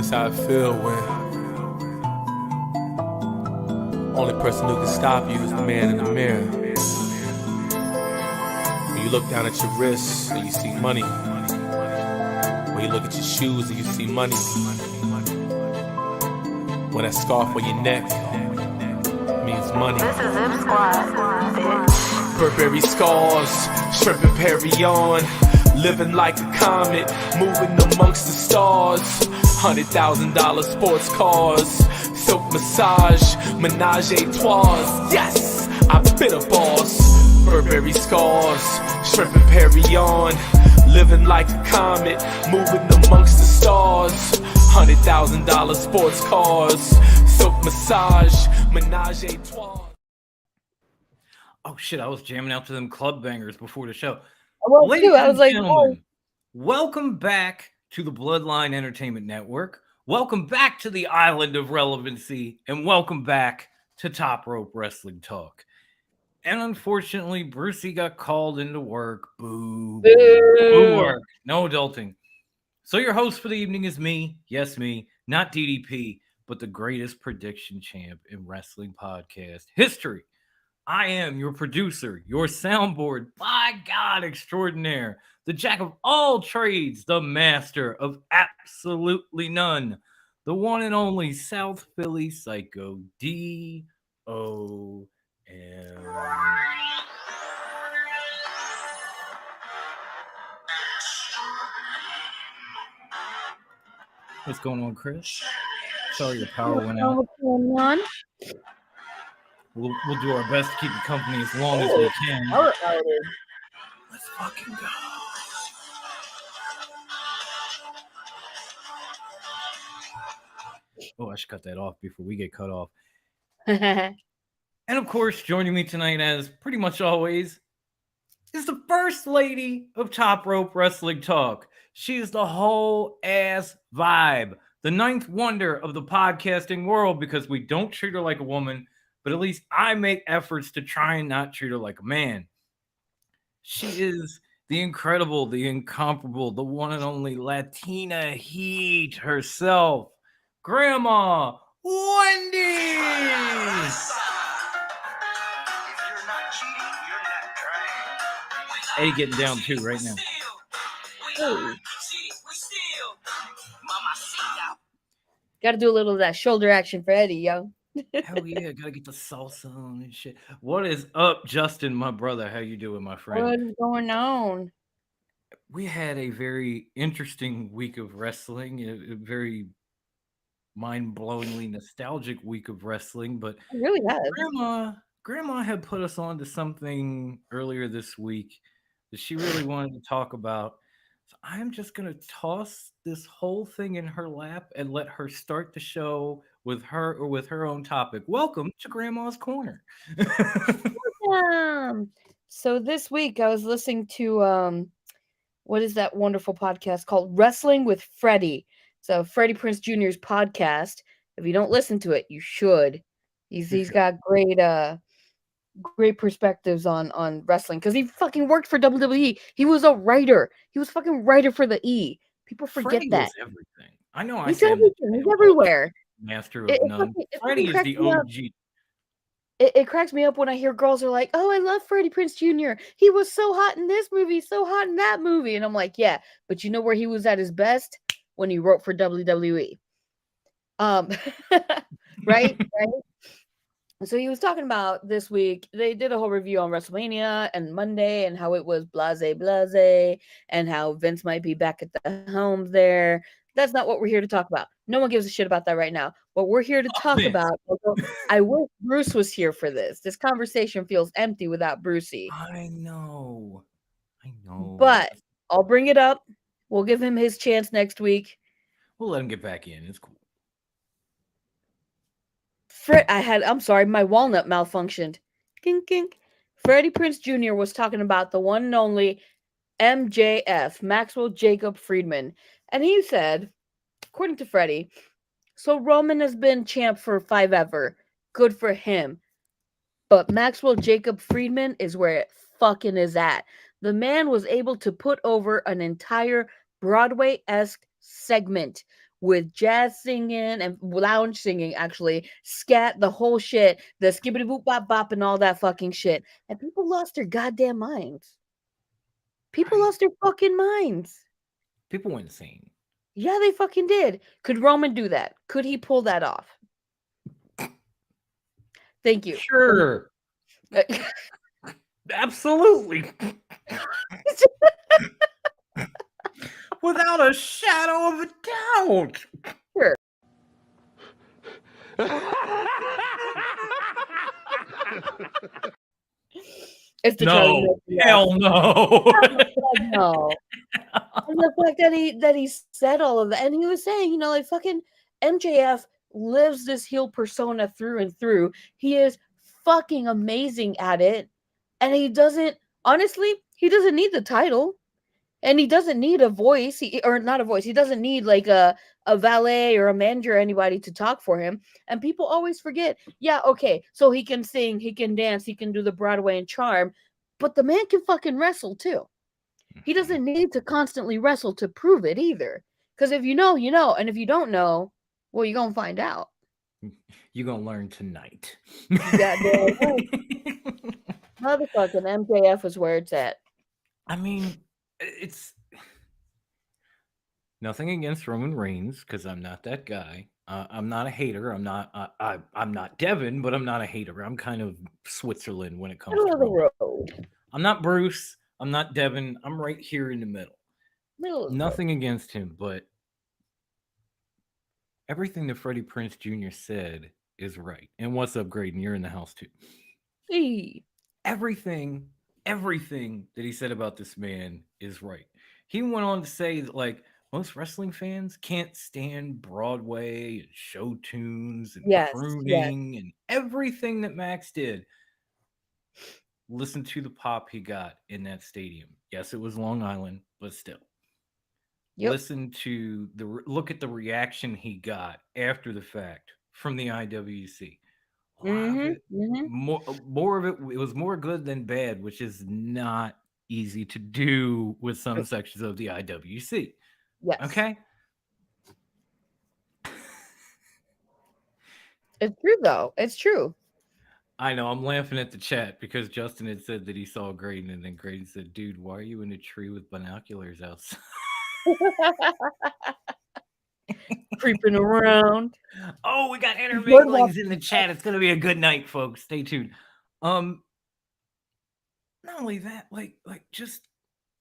That's how I feel when only person who can stop you is the man in the mirror. When you look down at your wrists and you see money. When you look at your shoes and you see money. When that scarf on your neck means money. This is Zip Squad, bitch. Burberry scars, shrimp and Perry on. Living like a comet, moving amongst the stars. $100,000 sports cars, silk massage, menage a trois. Yes, I've been a boss. Burberry scars, shrimp and Perry on. Living like a comet, moving amongst the stars. $100,000 sports cars, silk massage, menage a trois. Oh shit, I was jamming out to them club bangers before the show. Well, Ladies too, I and was like, gentlemen, welcome back to the Bloodline Entertainment Network. Welcome back to the Island of Relevancy, and welcome back to Top Rope Wrestling Talk. And unfortunately, Brucey got called into work. Boo. Boo work. No adulting. So your host for the evening is me. Yes, me. Not DDP, but the greatest prediction champ in wrestling podcast history. I am your producer, your soundboard, by God extraordinaire, the jack of all trades, the master of absolutely none, the one and only South Philly Sycho, D.O.M. What's going on, Chris? Sorry your power went out. what's going on? We'll do our best to keep you company as long as we can. Let's fucking go. Oh, I should cut that off before we get cut off. And of course, joining me tonight, as pretty much always, is the first lady of Top Rope Wrestling Talk. She is the whole ass vibe, the ninth wonder of the podcasting world, because we don't treat her like a woman, but at least I make efforts to try and not treat her like a man. She is the incredible, the incomparable, the one and only Latina heat herself, Grandma Wendy. Eddie getting down too right now. Got to do a little of that shoulder action for Eddie, yo. Hell yeah, gotta get the salsa on and shit. What is up, Justin, my brother? How you doing, my friend? What's going on? We had a very interesting week of wrestling, a very mind-blowingly nostalgic week of wrestling, but It really has. Grandma had put us on to something earlier this week that she really wanted to talk about. So I'm just gonna toss this whole thing in her lap and let her start the show with her own topic. Welcome to Grandma's Corner. So this week I was listening to what is that wonderful podcast called Wrestling with Freddie? So Freddie Prinze Jr.'s podcast. If you don't listen to it, you should. He's got great perspectives on wrestling because he fucking worked for WWE. He was a writer. He was fucking writer for the E. People forget Freddie that. was everything. I know. He's everything. He's everywhere. Master of none. Freddie is the OG. It cracks me up when I hear girls are like, "Oh, I love Freddie Prinze Jr. He was so hot in this movie, so hot in that movie," and I'm like, "Yeah, but you know where he was at his best? When he wrote for WWE." Right. So he was talking about this week, they did a whole review on WrestleMania and Monday and how it was blase and how Vince might be back at the helm there. That's not what we're here to talk about. No one gives a shit about that right now. What we're here to talk about, I wish Bruce was here for this. This conversation feels empty without Brucey. I know. But I'll bring it up. We'll give him his chance next week. We'll let him get back in. It's cool. I'm sorry, my walnut malfunctioned. Kink, kink. Freddie Prinze Jr. was talking about the one and only MJF, Maxwell Jacob Friedman. And he said, according to Freddie, so Roman has been champ for 5 ever. Good for him. But Maxwell Jacob Friedman is where it fucking is at. The man was able to put over an entire Broadway-esque segment with jazz singing and lounge singing, actually, scat, the whole shit, the skibbity boop bop bop and all that fucking shit. And people lost their goddamn minds. People lost their fucking minds. People went insane. Yeah, they fucking did. Could Roman do that? Could he pull that off? Thank you. Sure. Absolutely. Without a shadow of a doubt. Sure. It's the Charlie No. Murphy Hell no. no. And the fact that he said all of that, and he was saying, you know, like fucking MJF lives this heel persona through and through. He is fucking amazing at it, and he doesn't. Honestly, he doesn't need the title, and he doesn't need a voice, or not a voice. He doesn't need like a valet or a manager or anybody to talk for him. And people always forget. Yeah, okay, so he can sing, he can dance, he can do the Broadway and charm, but the man can fucking wrestle too. He doesn't need to constantly wrestle to prove it either. Because if you know, you know. And if you don't know, well, you're going to find out. You're going to learn tonight. Goddamn right. Motherfucking MJF is where it's at. I mean, it's nothing against Roman Reigns, because I'm not that guy. I'm not a hater. I'm not Devin, but I'm not a hater. I'm kind of Switzerland when it comes Middle to of the Roman. road. I'm not Bruce. I'm not Devin. I'm right here in the middle. Middle of the Nothing against him, but everything that Freddie Prinze Jr. said is right. And what's up, Graydon? You're in the house too. road. Everything that he said about this man is right. He went on to say that, like, most wrestling fans can't stand Broadway and show tunes and Yes, crooning and everything that Max did. Listen to the pop he got in that stadium. Yes, it was Long Island, but still. Yep. Listen to look at the reaction he got after the fact from the IWC. A lot of it, more of it, it was more good than bad, which is not easy to do with some sections of the IWC. Yes. Okay. It's true, though. It's true. I know. I'm laughing at the chat because Justin had said that he saw Graydon, and then Graydon said, "Dude, why are you in a tree with binoculars outside?" Creeping around. Oh, we got interminglings in the chat. It's gonna be a good night, folks. Stay tuned. Not only that, like just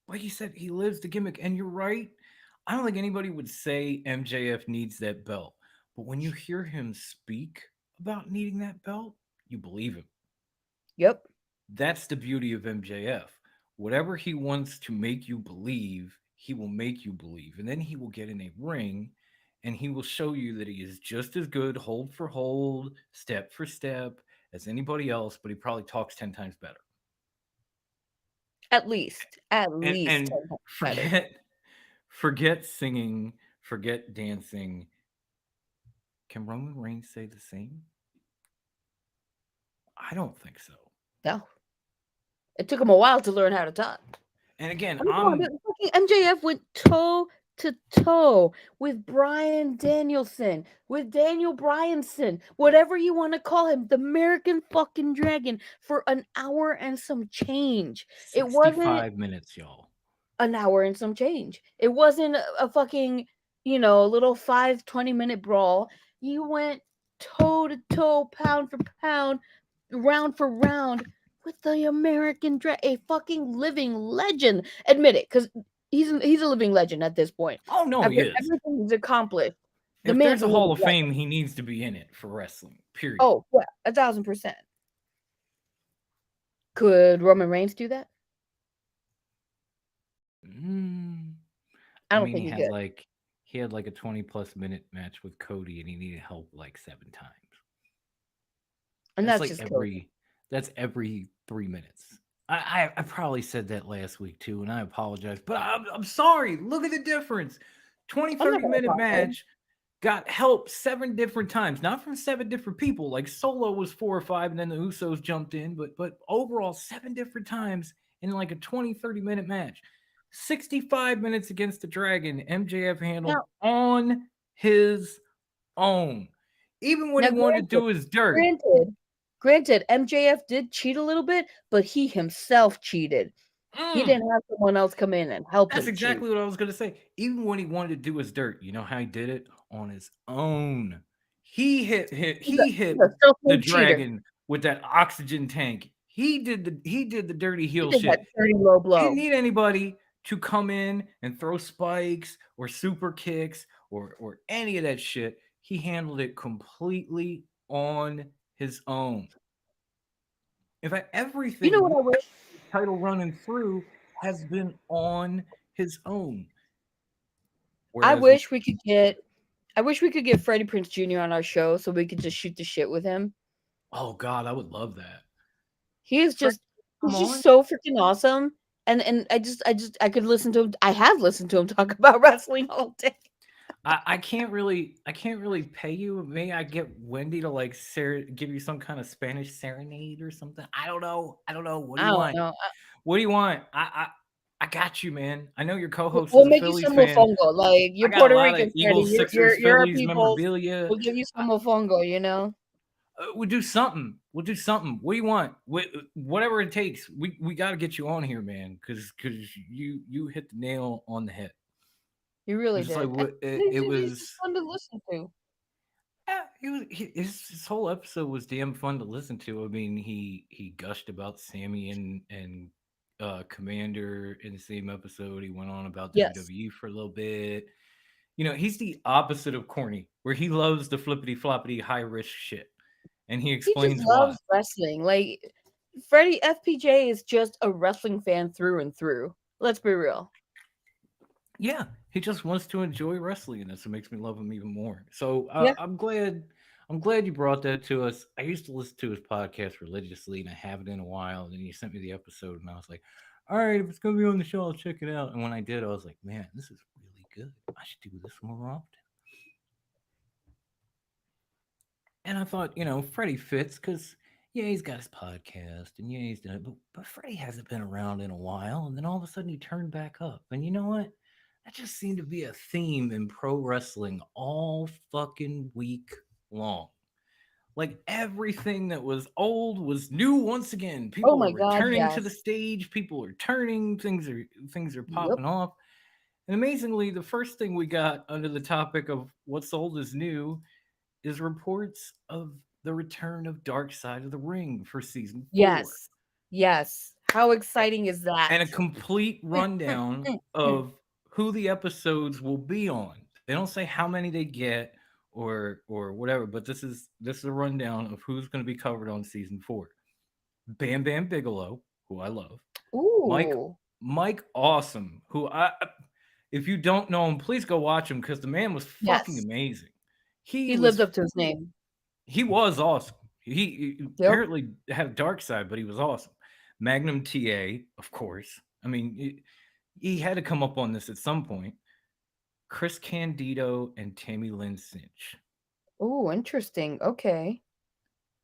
like you said, he lives the gimmick, and you're right. I don't think anybody would say MJF needs that belt, but when you hear him speak about needing that belt, you believe him. Yep. That's the beauty of MJF. Whatever he wants to make you believe, he will make you believe. And then he will get in a ring and he will show you that he is just as good, hold for hold, step for step, as anybody else, but he probably talks 10 times better. At least. At And, least. and 10 times better. forget singing, forget dancing. Can Roman Reigns say the same? I don't think so. No. It took him a while to learn how to talk. And again, MJF went toe to toe with Bryan Danielson, with Daniel Bryanson, whatever you want to call him, the American fucking Dragon, for an hour and some change. 65 It wasn't minutes, y'all. an hour and some change. It wasn't a fucking, you know, little 20-minute brawl. You went toe to toe, pound for pound, round for round with the American a fucking living legend. Admit it, because he's a living legend at this point. Oh no, he is. Everything he's accomplished. If there's a Hall of Fame, he needs to be in it for wrestling. Period. Oh yeah, 1,000%. Could Roman Reigns do that? I don't think he had like a 20+ minute match with Cody, and he needed help like 7 times. And that's like just that's every 3 minutes. I probably said that last week too, and I apologize, but I'm sorry. Look at the difference. 20-30-minute match got help 7 different times, not from 7 different people. Like Solo was 4 or 5, and then the Usos jumped in, but overall 7 different times in like a 20-30-minute match. 65 minutes against the Dragon, MJF handled on his own. Even when Now, he wanted to do his dirt. granted, MJF did cheat a little bit, but he himself cheated. He Mm, didn't have someone else come in and help that's him cheat. exactly what I was going to say. Even when he wanted to do his dirt, you know how he did it? On his own. He He's hit a the self-made cheater. dragon with that oxygen tank. He did the dirty He heel did that shit. dirty low He didn't blow. need anybody to come in and throw spikes or super kicks or any of that shit. He handled it completely on his own. In fact, You know everything what I wish? title running through has been on his own. I Whereas, wish we could get. I wish we could get Freddie Prince Jr. on our show so we could just shoot the shit with him. oh god, I would love that. He is Fred, just come he's just on. so freaking awesome. And I could listen to him. I have listened to him talk about wrestling all day. I can't really pay you. Maybe I get Wendy to like give you some kind of Spanish serenade or something. I don't know. I don't know. What do I you don't want? know. What do you want? I got you, man. I know your co-host We'll is a make you Phillies some fan. mofongo. Like I you're got a Puerto lot of Rican, Freddie. Eagles, Sixers, You're our Phillies people. memorabilia. We'll give you some mofongo. You know. We'll do something. We'll do something. What do you want? Whatever it takes. We got to get you on here, man, because you hit the nail on the head. You really Just like did. And what it he's just was. fun to listen to. Yeah, his whole episode was damn fun to listen to. I mean, he gushed about Sammy and Commander in the same episode. He went on about Yes. WWE for a little bit. You know, he's the opposite of corny, where he loves the flippity floppity high risk shit, and he He just explains why. loves wrestling. Like Freddie FPJ is just a wrestling fan through and through. Let's be real. Yeah, he just wants to enjoy wrestling, and that's what makes me love him even more. So Yeah. I'm glad you brought that to us. I used to listen to his podcast religiously, and I haven't in a while. And then you sent me the episode, and I was like, all right, if it's gonna be on the show, I'll check it out. And when I did, I was like, man, this is really good. I should do this more often. And I thought, Freddie fits because yeah, he's got his podcast, and yeah, he's done it, but Freddie hasn't been around in a while, and then all of a sudden he turned back up. And you know what? That just seemed to be a theme in pro wrestling all fucking week long. Like everything that was old was new once again. Oh People are my God, returning to the yes. stage. People are turning. Things are Yep. popping off. And amazingly, the first thing we got under the topic of what's old is new is reports of the return of Dark Side of the Ring for season 4. Yes. Yes. How exciting is that? And a complete rundown of who the episodes will be on. They don't say how many they get or whatever, but this is a rundown of who's going to be covered on season 4. Bam Bam Bigelow, who I love. Mike Ooh. Mike Awesome, who I if you don't know him, please go watch him because the man was fucking Yes. amazing. He He lived was up to his name. he was awesome. He Yep. apparently had a dark side, but he was awesome. Magnum TA, of course. I mean, he had to come up on this at some point. Chris Candido and Tammy Lynn Cinch. Ooh, interesting. Okay.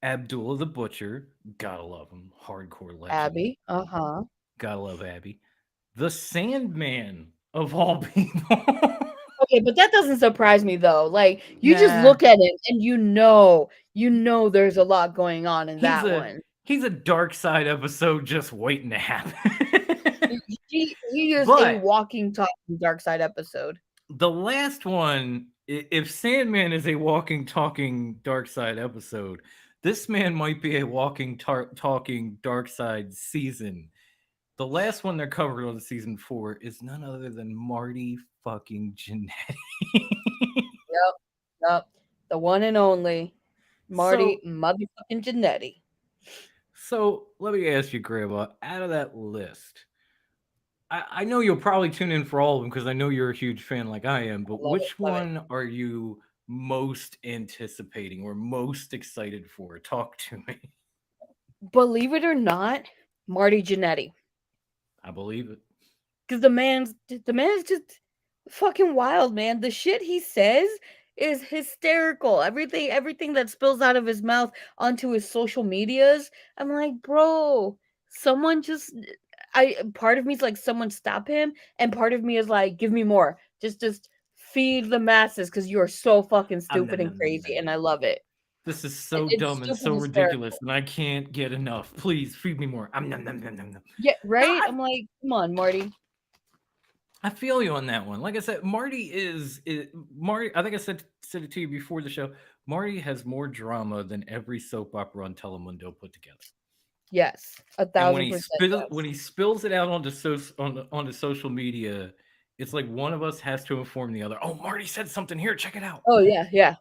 Abdullah the Butcher, gotta love him. Hardcore legend. Abby. Uh-huh. Gotta love Abby. The Sandman of all people. Okay, but that doesn't surprise me though. Like you just Nah, look at it and you know there's a lot going on in he's that a one. he's a dark side episode just waiting to happen. He is a But walking, talking dark side episode. the last one, if Sandman is a walking, talking dark side episode, this man might be a walking, talking dark side season. The last one they're covered on season 4 is none other than Marty fucking Jannetty. Yep. Yep. The one and only so, Marty motherfucking Jannetty. so let me ask you, Grandma, out of that list, I know you'll probably tune in for all of them because I know you're a huge fan like I am, I but love it. which Love it. one are you most anticipating or most excited for? Talk to me. Believe it or not, Marty Jannetty. I believe it. Because the man's just fucking wild, man. The shit he says is hysterical. Everything that spills out of his mouth onto his social medias. I'm like, bro, someone just I part of me is like someone stop him, and part of me is like, give me more. Just feed the masses because you are so fucking No, stupid no, and no, no, crazy, and no. I love it. This is so It's dumb and stupid so ridiculous, hysterical. and I can't get enough. Please feed me more. Nom, nom, nom, nom, nom. Yeah, No, right? I'm like, come on, Marty. I feel you on that one. Like I said, Marty is Marty. I think I said it to you before the show. Marty has more drama than every soap opera on Telemundo put together. Yes, And when 1,000% when yes. he spills it out onto social media, it's like one of us has to inform the other. Oh, Marty said something here. Check it out. Oh yeah, yeah.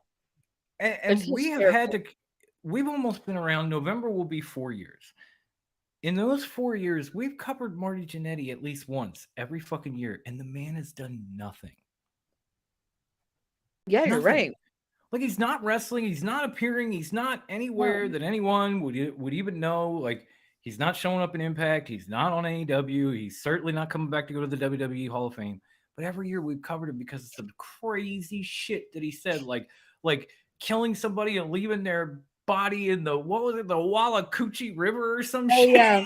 It's And we have had hysterical. to. We've almost been around. November will be 4 years. In those 4 years, we've covered Marty Jannetty at least once every fucking year, and the man has done nothing. Yeah, you're Nothing. right. Like he's not wrestling, he's not appearing, he's not anywhere No. that anyone would even know. Like he's not showing up in Impact, he's not on AEW, he's certainly not coming back to go to the WWE Hall of Fame. But every year we've covered it because of some crazy shit that he said, like killing somebody and leaving their body in the what was it, the Wallacoochee River or some Oh shit. yeah.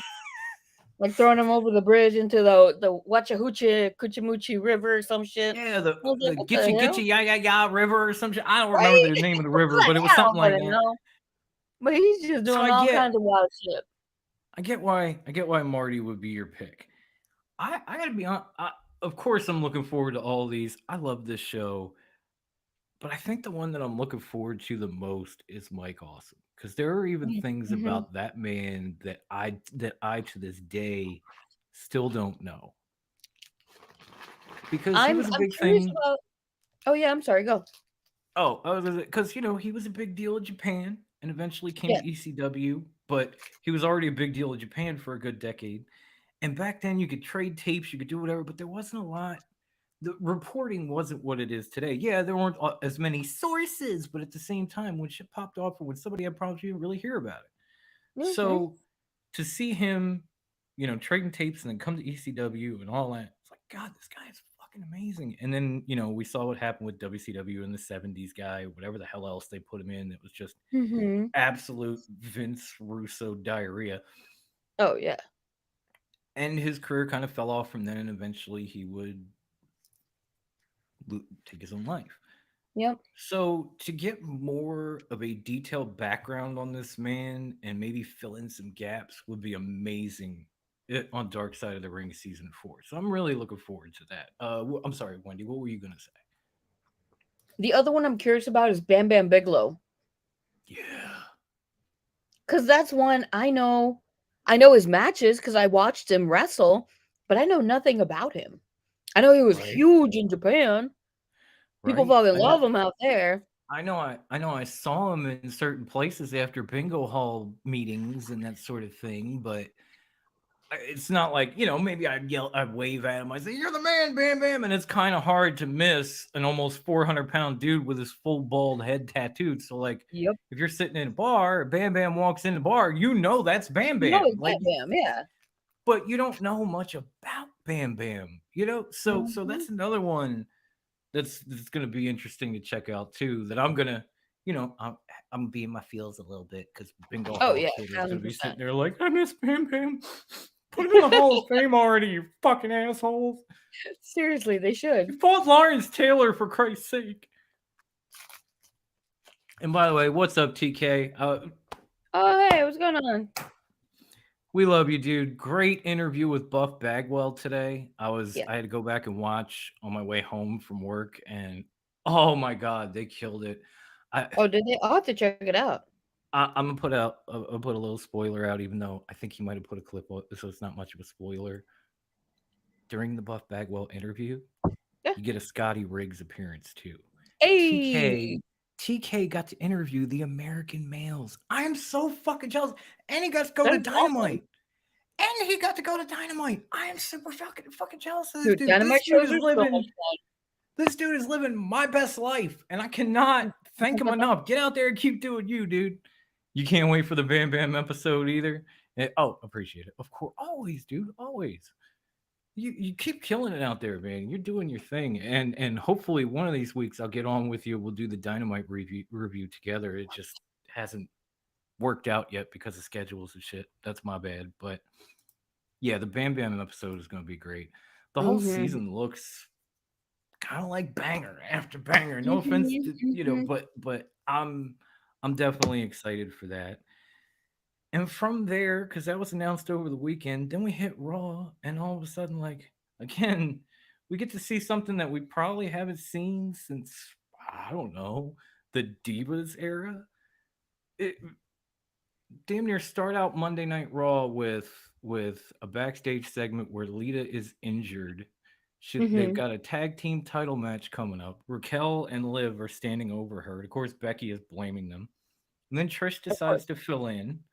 Like throwing him over the bridge into the Wachahoochee Cuchimuchi River or some shit. Yeah, I was like, the what the Gitchy hell? Gitchy Ya Ya Ya River or some shit. I don't remember Right? the name of the river, Like, but it was I something don't like fucking that. know. But he's just So doing all kinds of wild shit. I get why Marty would be your pick. I gotta be honest. Of course, I'm looking forward to all these. I love this show, but I think the one that I'm looking forward to the most is Mike Awesome because there are even things Mm-hmm. about that man that I to this day still don't know because he was a I'm big curious thing. about. Oh yeah, I'm sorry. Go. Oh, because he was a big deal in Japan and eventually came Yeah. to ECW, but he was already a big deal in Japan for a good decade. And back then, you could trade tapes, you could do whatever, but there wasn't a lot. The reporting wasn't what it is today. Yeah, there weren't as many sources, but at the same time, when shit popped off or when somebody had problems, you didn't really hear about it. Mm-hmm. So to see him, trading tapes and then come to ECW and all that, it's like, God, this guy is fucking amazing. And then, we saw what happened with WCW in the 70s guy, whatever the hell else they put him in. It was just Mm-hmm. absolute Vince Russo diarrhea. Oh yeah. And his career kind of fell off from then, and eventually he would take his own life. Yep. So, to get more of a detailed background on this man and maybe fill in some gaps would be amazing on Dark Side of the Ring season 4. So, I'm really looking forward to that. I'm sorry, Wendy, what were you going to say? The other one I'm curious about is Bam Bam Bigelow. Yeah. Because that's one I know. I know his matches because I watched him wrestle, but I know nothing about him. I know he was Right. huge in Japan. People Right. fucking love him out there. I know I saw him in certain places after bingo hall meetings and that sort of thing, but it's not like, maybe I'd wave at him. I'd say, "You're the man, Bam Bam." And it's kind of hard to miss an almost 400-pound dude with his full bald head tattooed. So, like, Yep. if you're sitting in a bar, Bam Bam walks in the bar, that's Bam You know Bam. it's Like, Bam Bam, yeah. but you don't know much about Bam Bam, So Mhm. that's another one that's going to be interesting to check out too. That I'm gonna, I'm being my feels a little bit because Bingo Oh Hall yeah, Kid is going to be 1,000%. sitting there like, I miss Bam Bam. Put him in the Hall of Fame already, you fucking assholes. Seriously, they should. You fought Lawrence Taylor for Christ's sake. And by the way, what's up, TK? Oh hey, what's going on? We love you, dude. Great interview with Buff Bagwell today. Yeah. I had to go back and watch on my way home from work, and oh my god, they killed it. I Oh, did they? I'll have to check it out. I'm gonna I'll put a little spoiler out, even though I think he might have put a clip, so it's not much of a spoiler. During the Buff Bagwell interview, Yeah. you get a Scotty Riggs appearance too. Hey. TK TK got to interview the American males. I am so fucking jealous, and he got to go to That's awesome. Dynamite. And he got to go to Dynamite. I am super fucking jealous of this Dude, dude. Dynamite shows are so much fun. This dude is living my best life, and I cannot thank him enough. Get out there and keep doing you, dude. You can't wait for the Bam Bam episode either. Appreciate it. Of course, always, dude, always. You keep killing it out there, man. You're doing your thing, and hopefully one of these weeks I'll get on with you. We'll do the Dynamite review together. It just hasn't worked out yet because of schedules and shit. That's my bad, but yeah, the Bam Bam episode is going to be great. The whole Mm-hmm. season looks kind of like banger after banger. No offense Mhm, to mhm. but I'm definitely excited for that. And from there, because that was announced over the weekend, then we hit Raw, and all of a sudden, like again, we get to see something that we probably haven't seen since I don't know the Divas era. It damn near start out Monday Night Raw with a backstage segment where Lita is injured. They've Mhm. got a tag team title match coming up. Raquel and Liv are standing over her. Of course, Becky is blaming them. And then Trish Of course. decides to fill in.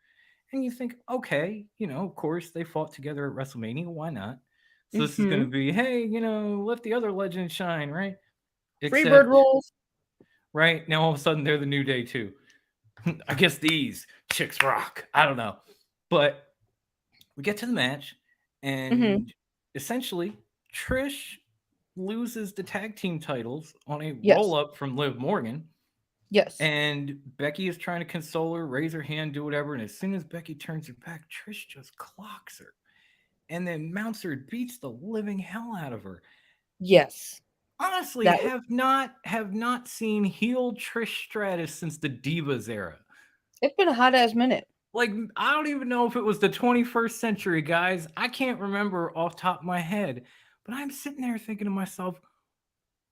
And you think, okay, of course they fought together at WrestleMania. Why not? So this is going to Mhm. be, hey, let the other legends shine, right? Freebird Except, rules. right now, all of a sudden they're the New Day too. I guess these chicks rock. I don't know. But we get to the match, Mhm. and essentially, Trish loses the tag team titles on a roll Yes. up from Liv Morgan. Yes. And Becky is trying to console her, raise her hand, do whatever. And as soon as Becky turns her back, Trish just clocks her and then mounts her and beats the living hell out of her. Yes. Honestly, That have not seen heel Trish Stratus since the Divas era. it's been a hot ass minute. Like, I don't even know if it was the 21st century, guys. I can't remember off top of my head. But I'm sitting there thinking to myself,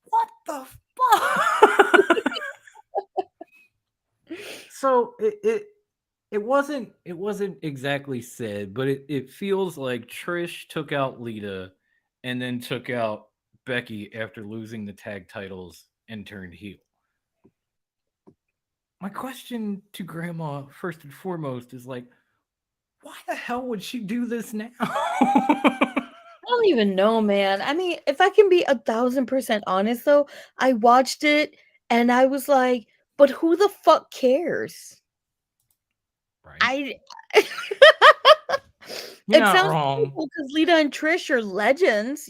what the fuck? So it wasn't exactly said, but it feels like Trish took out Lita and then took out Becky after losing the tag titles and turned heel. My question to Grandma, first and foremost, is like, why the hell would she do this now? I don't even know, man. I mean, if I can be 1,000% honest, though, I watched it and I was like, but who the fuck cares? Right? I. You're It not sounds wrong. cool because Lita and Trish are legends,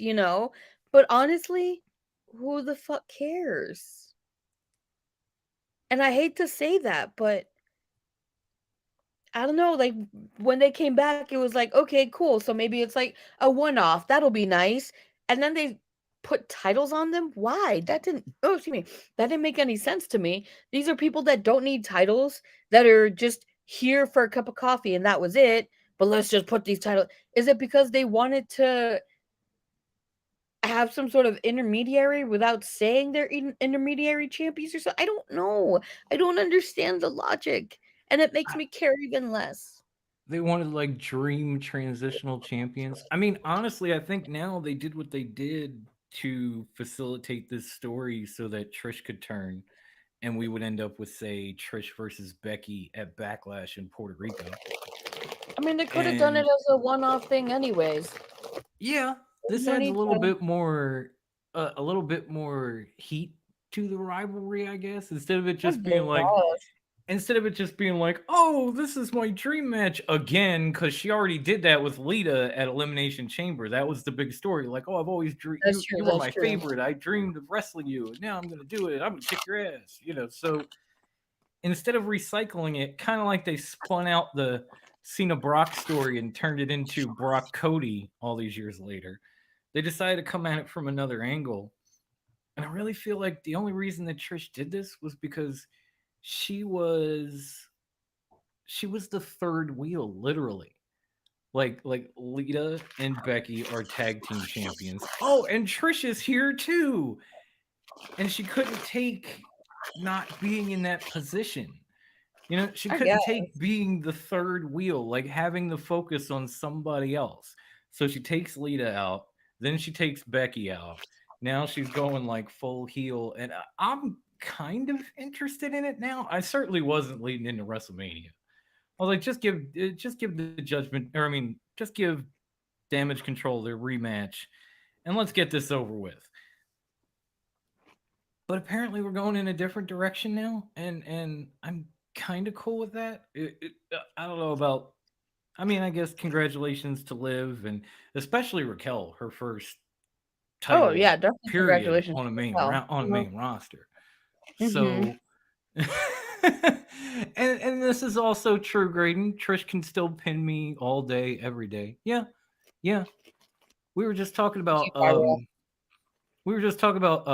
but honestly, who the fuck cares? And I hate to say that, but I don't know, like, when they came back, it was like, "Okay, cool, so maybe it's, like, a one-off, that'll be nice," and then they put titles on them? Why? Excuse me, that didn't make any sense to me. These are people that don't need titles, that are just here for a cup of coffee, and that was it, but let's just put these titles. Is it because they wanted to have some sort of intermediary without saying they're intermediary champions or so? I don't know. I don't understand the logic, and it makes me care even less. They wanted like dream transitional champions. I mean, honestly, I think now they did what they did to facilitate this story so that Trish could turn and we would end up with, say, Trish versus Becky at Backlash in Puerto Rico. I mean, they could have done it And as a one-off thing anyways. yeah, There's this no adds a need little to. bit more a little bit more heat to the rivalry, I guess, instead of it I just being like guess. instead of it just being like, "Oh, this is my dream match again," because she already did that with Lita at Elimination Chamber. That was the big story. Like, "Oh, I've always dreamed That's you. true, You were that's my true. favorite. I dreamed of wrestling you, and now I'm going to do it. I'm going to kick your ass." So instead of recycling it, kind of like they spun out the Cena Brock story and turned it into Brock Cody all these years later. They decided to come at it from another angle. And I really feel like the only reason that Trish did this was because she was she was the third wheel, literally. Like Lita and Becky are tag team champions. Oh, and Trish is here too. And she couldn't take not being in that position. She I guess. couldn't take being the third wheel, like having the focus on somebody else. So she takes Lita out, then she takes Becky out. Now she's going like full heel, and I'm kind of interested in it now. I certainly wasn't leading into WrestleMania. I was like, just give the judgment, or I mean, just give Damage Control their rematch, and let's get this over with. But apparently, we're going in a different direction now, and I'm kind of cool with that. I don't know about. I mean, I guess congratulations to Liv and especially Raquel, her first Oh, title yeah, definitely period congratulations on a to main Raquel. on a main roster. Mhm. So, and this is also true, Graydon. Trish can still pin me all day, every day. Yeah, yeah. We were just talking Keep about viral. We were just talking about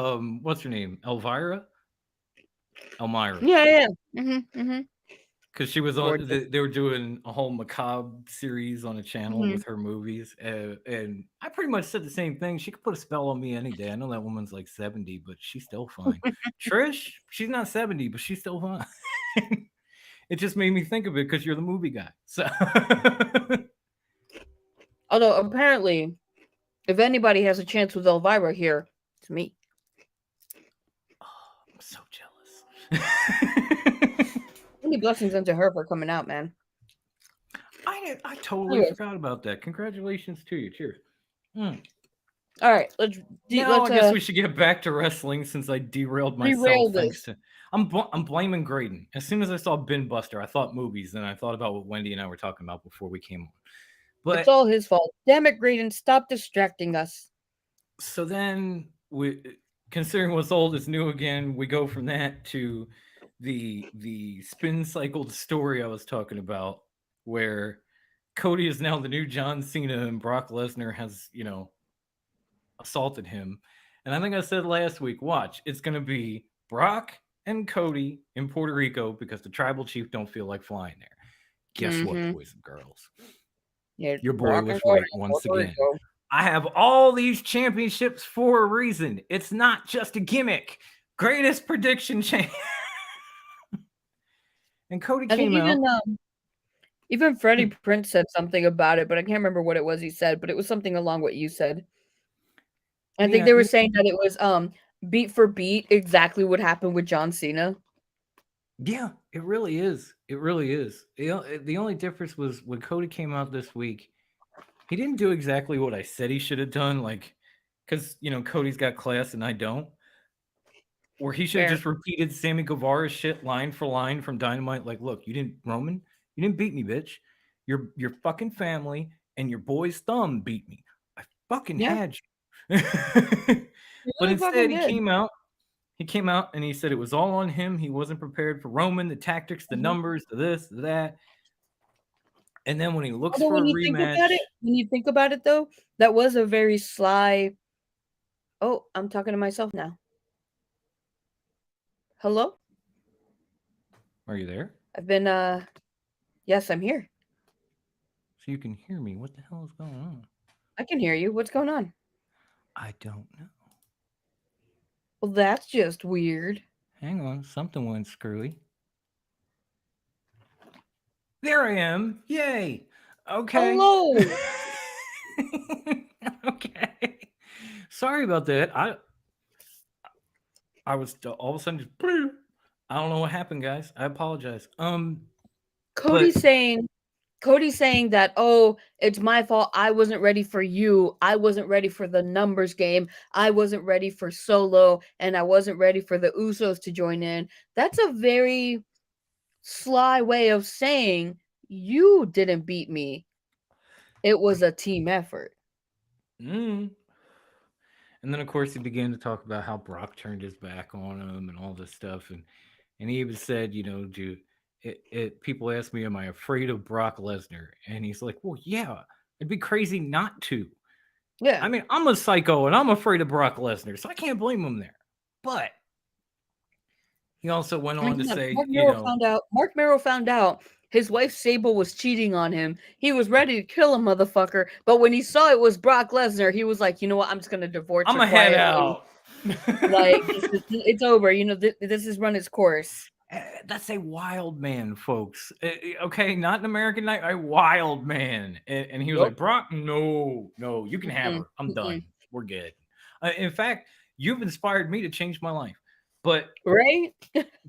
what's her name? Elmira. Yeah. Mm-hmm. Because she was on, Gorgeous. they were doing a whole macabre series on a channel Mm-hmm. with her movies, and I pretty much said the same thing. She could put a spell on me any day. I know that woman's like 70, but she's still fine. Trish, she's not 70, but she's still fine. It just made me think of it because you're the movie guy. So I'm Although apparently, if anybody has a chance with Elvira here, it's me. so jealous. Many blessings unto her for coming out, man. I totally Anyways, forgot about that. Congratulations to you. Cheers. Mm. all right, Now I guess we should get back to wrestling since I derailed myself. derail Thanks this. to I'm blaming Graydon. As soon as I saw Ben Buster, I thought movies, and I thought about what Wendy and I were talking about before we came on. It's But all his fault. Damn it, Graydon, stop distracting us. so then considering what's old is new again, we go from that to the spin cycled story I was talking about, where Cody is now the new John Cena and Brock Lesnar has, assaulted him. And I think I said last week, watch, it's going to be Brock and Cody in Puerto Rico because the tribal chief don't feel like flying there. Guess what, Mm-hmm. boys and girls? Yeah, Your boy Brock and was Cody right in once Puerto again. Rico. I have all these championships for a reason. It's not just a gimmick. Greatest prediction champ. And Cody I think came out. even Freddie Prinze said something about it, but I can't remember what it was he said, but it was something along what you said. I think Yeah, they were saying that it was beat for beat exactly what happened with John Cena. yeah, it really is. It really is. The only difference was when Cody came out this week, he didn't do exactly what I said he should have done, like, because, Cody's got class and I don't. Or he should have Fair. just repeated Sammy Guevara's shit line for line from Dynamite. Like, look, you didn't beat me, bitch. Your fucking family and your boy's thumb beat me. I fucking Yeah, had you. he But really instead, fucking he did. came out. He came out and he said it was all on him. He wasn't prepared for Roman, the tactics, the Mhm. numbers, the this, the that. And then when he looks Although for a rematch, when you think about it though, that was a very sly. Oh, I'm talking to myself now. Hello? are you there? I've been yes, I'm here. So you can hear me. What the hell is going on? I can hear you. What's going on? I don't know. Well, that's just weird. Hang on, something went screwy. There I am. Yay. Okay. Hello. Okay. Sorry about that. I was all of a sudden just bloop. I don't know what happened, guys. I apologize. But Cody's saying Cody's saying that, oh, it's my fault. I wasn't ready for you. I wasn't ready for the numbers game. I wasn't ready for Solo, and I wasn't ready for the Usos to join in. That's a very sly way of saying you didn't beat me. It was a team effort. mm. And then of course he began to talk about how Brock turned his back on him and all this stuff, and he even said, do people ask me, am I afraid of Brock Lesnar? And he's like, well, yeah, it'd be crazy not to. Yeah. I mean, I'm a psycho and I'm afraid of Brock Lesnar, so I can't blame him there. But he also went I mean, on to come on, say, Mark Merrow found out his wife Sable was cheating on him. He was ready to kill a motherfucker, but when he saw it was Brock Lesnar, he was like, you know what? I'm just gonna divorce I'm her gonna head quietly. out. Like it's over. This has run its course. That's a wild man, folks. Okay, not an American Night, a wild man. And he was Yup. like, Brock, no, you can have Mm-mm, her. I'm mm-mm. done. We're good. In fact, you've inspired me to change my life. But Right?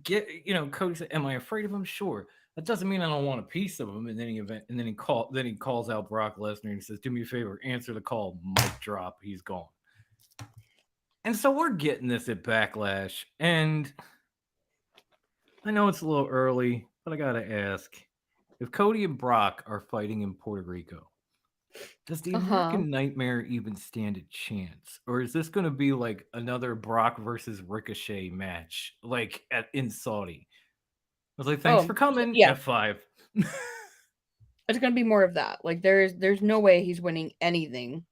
Cody said, "Am I afraid of him? Sure. That doesn't mean I don't want a piece of him." And then he calls out Brock Lesnar and he says, "Do me a favor, answer the call." Mic drop. He's gone. And so we're getting this at Backlash, and I know it's a little early, but I gotta ask: if Cody and Brock are fighting in Puerto Rico, does the Uh-huh. American Nightmare even stand a chance, or is this going to be like another Brock versus Ricochet match, like in Saudi? I was like, thanks Oh, for coming. yeah. F5. It's gonna be more of that. Like there's no way he's winning anything.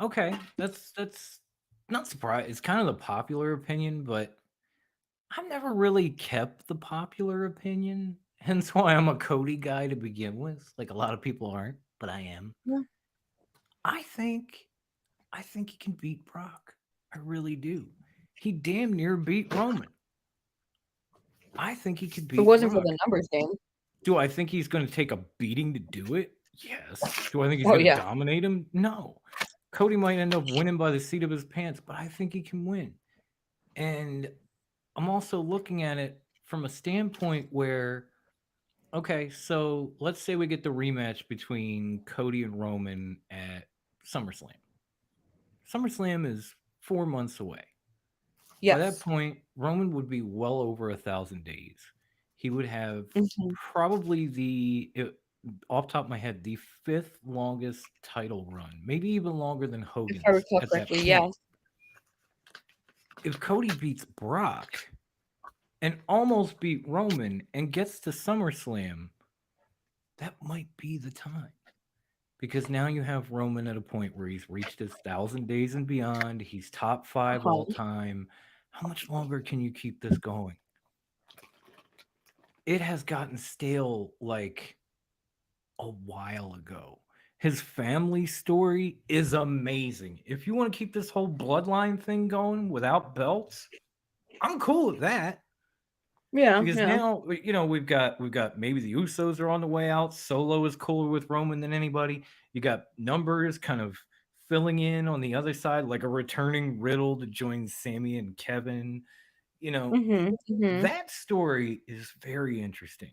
Okay, that's not surprised. It's kind of the popular opinion, but I've never really kept the popular opinion. Hence why I'm a Cody guy to begin with. Like a lot of people aren't, but I am. Yeah. I think I think he can beat Brock. I really do. He damn near beat Roman. I think he could If it beat wasn't for Brock. the numbers game. Do I think he's going to take a beating to do it? Yes. Do I think he's Oh going to yeah. dominate him? No. Cody might end up winning by the seat of his pants, but I think he can win. And I'm also looking at it from a standpoint where, okay, so let's say we get the rematch between Cody and Roman at SummerSlam. SummerSlam is 4 months away. By that Yes. point, Roman would be well over 1,000 days. He would have Mhm. probably off the top of my head, the fifth longest title run, maybe even longer than If I Hogan's recall at that correctly, yeah. point. If Cody beats Brock and almost beat Roman and gets to SummerSlam, that might be the time. Because now you have Roman at a point where he's reached his 1,000 days and beyond. He's top five all Uh-huh. time. How much longer can you keep this going? It has gotten stale like a while ago. His family story is amazing. If you want to keep this whole bloodline thing going without belts, I'm cool with that. Yeah, Because yeah. now we've got maybe the Usos are on the way out. Solo is cooler with Roman than anybody. You got numbers kind of filling in on the other side, like a returning Riddle to join Sammy and Kevin. Mhm. Mhm. That story is very interesting.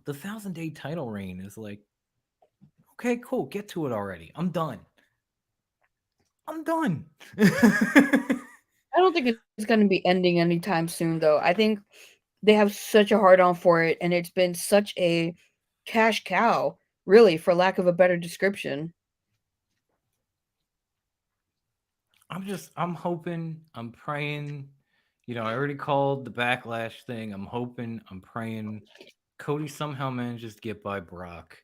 The 1,000 day title reign is like, okay, cool, get to it already. I'm done. I'm done. I don't think it's going to be ending anytime soon, though. I think they have such a hard on for it, and it's been such a cash cow, really, for lack of a better description. I'm hoping, I'm praying. I already called the backlash thing. I'm hoping, I'm praying Cody somehow manages to get by Brock,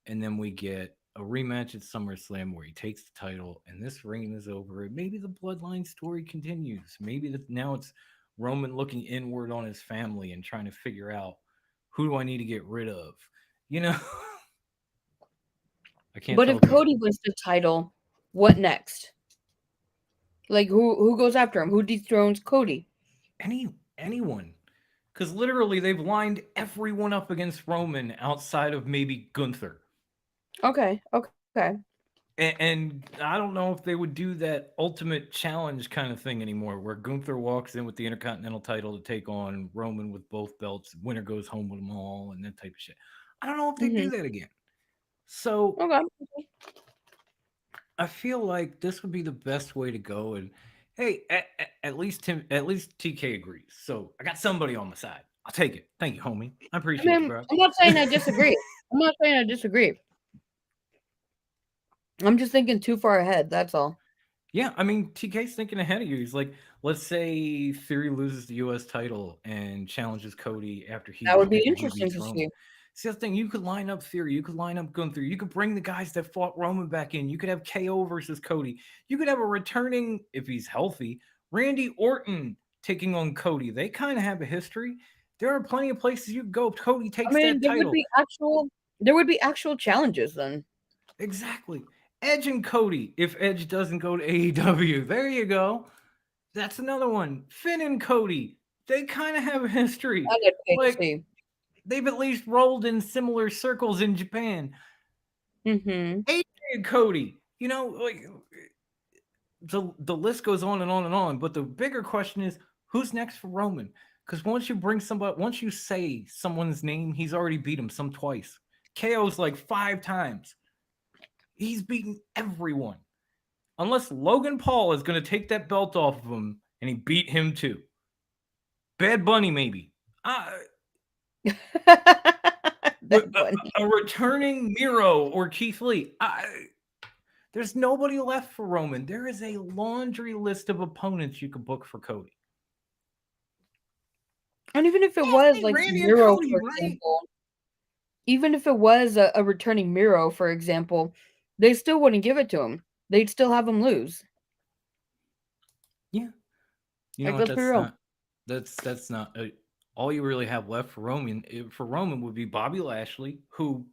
and then we get a rematch at SummerSlam where he takes the title, and this reign is over. And maybe the bloodline story continues. Maybe now it's Roman looking inward on his family and trying to figure out who do I need to get rid of. You know, I can't But tell if if you Cody wins the title, what next? Like who goes after him? Who dethrones Cody? anyone, because literally they've lined everyone up against Roman outside of maybe Gunther. Okay, okay. And I don't know if they would do that ultimate challenge kind of thing anymore, where Gunther walks in with the Intercontinental title to take on Roman with both belts. Winner goes home with them all, and that type of shit. I don't know if they Mhm. do that again. So Okay. I feel like this would be the best way to go. And hey, at least TK agrees. So I got somebody on my side. I'll take it. Thank you, homie. I I appreciate you, mean, bro. I'm not saying I disagree. I'm not saying I disagree. I'm just thinking too far ahead. That's all. Yeah, I mean, TK's thinking ahead of you. He's like, let's say Theory loses the U.S. title and challenges Cody after That would be after he interesting beats to Roman. see. See, the thing, you could line up Theory, you could line up Gunther, you could bring the guys that fought Roman back in. You could have KO versus Cody. You could have a returning, if he's healthy, Randy Orton taking on Cody. They kind of have a history. There are plenty of places you could go. If Cody I takes mean, that title. there would be actual challenges then. Exactly. Edge and Cody, if Edge doesn't go to AEW. There you go. That's another one. Finn and Cody, they kind of have a history. I get paid to Like, see. they've at least rolled in similar circles in Japan. Mhm. AJ and Cody, like the list goes on and on and on. But the bigger question is, who's next for Roman? Because once you say someone's name, he's already beat him some twice. KO's like 5 times. He's beaten everyone. Unless Logan Paul is going to take that belt off of him and he beat him too. Bad Bunny, maybe. That bunny. A returning Miro or Keith Lee. There's nobody left for Roman. There is a laundry list of opponents you could book for Cody. And even if it Yeah, was say like Randy and Miro, Cody, for right? example, even if it was a returning Miro, for example, they still wouldn't give it to him. they'd still have him lose. Yeah. You know Like, what? let's be real. That's not all you really have left for Roman. For Roman would be Bobby Lashley, who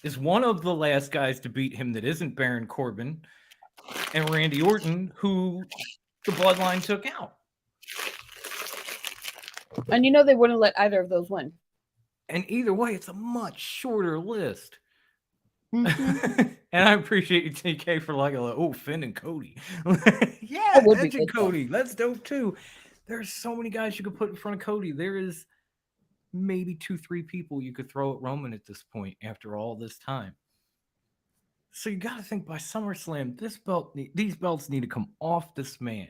is one of the last guys to beat him that isn't Baron Corbin, and Randy Orton, who the Bloodline took out. And you know they wouldn't let either of those win. And either way, it's a much shorter list. Mm-hmm. And I appreciate you, TK, for like, oh, Finn and Cody. Yeah, That would be Edge and good, though. Cody. That's dope too. There's so many guys you could put in front of Cody. There is maybe 2-3 people you could throw at Roman at this point after all this time. So you got to think by SummerSlam, these belts need to come off this man.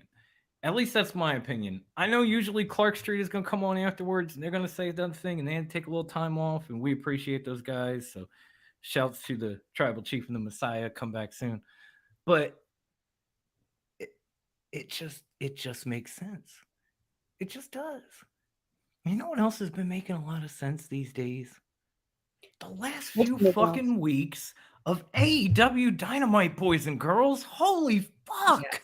At least that's my opinion. I know usually Clark Street is going to come on afterwards and they're going to say that thing and they had to take a little time off, and we appreciate those guys. So shouts to the Tribal Chief and the Messiah. Come back soon. But it just makes sense. It just does. You know what else has been making a lot of sense these days? The last few fucking weeks of AEW Dynamite, boys and girls. Holy fuck. Yes.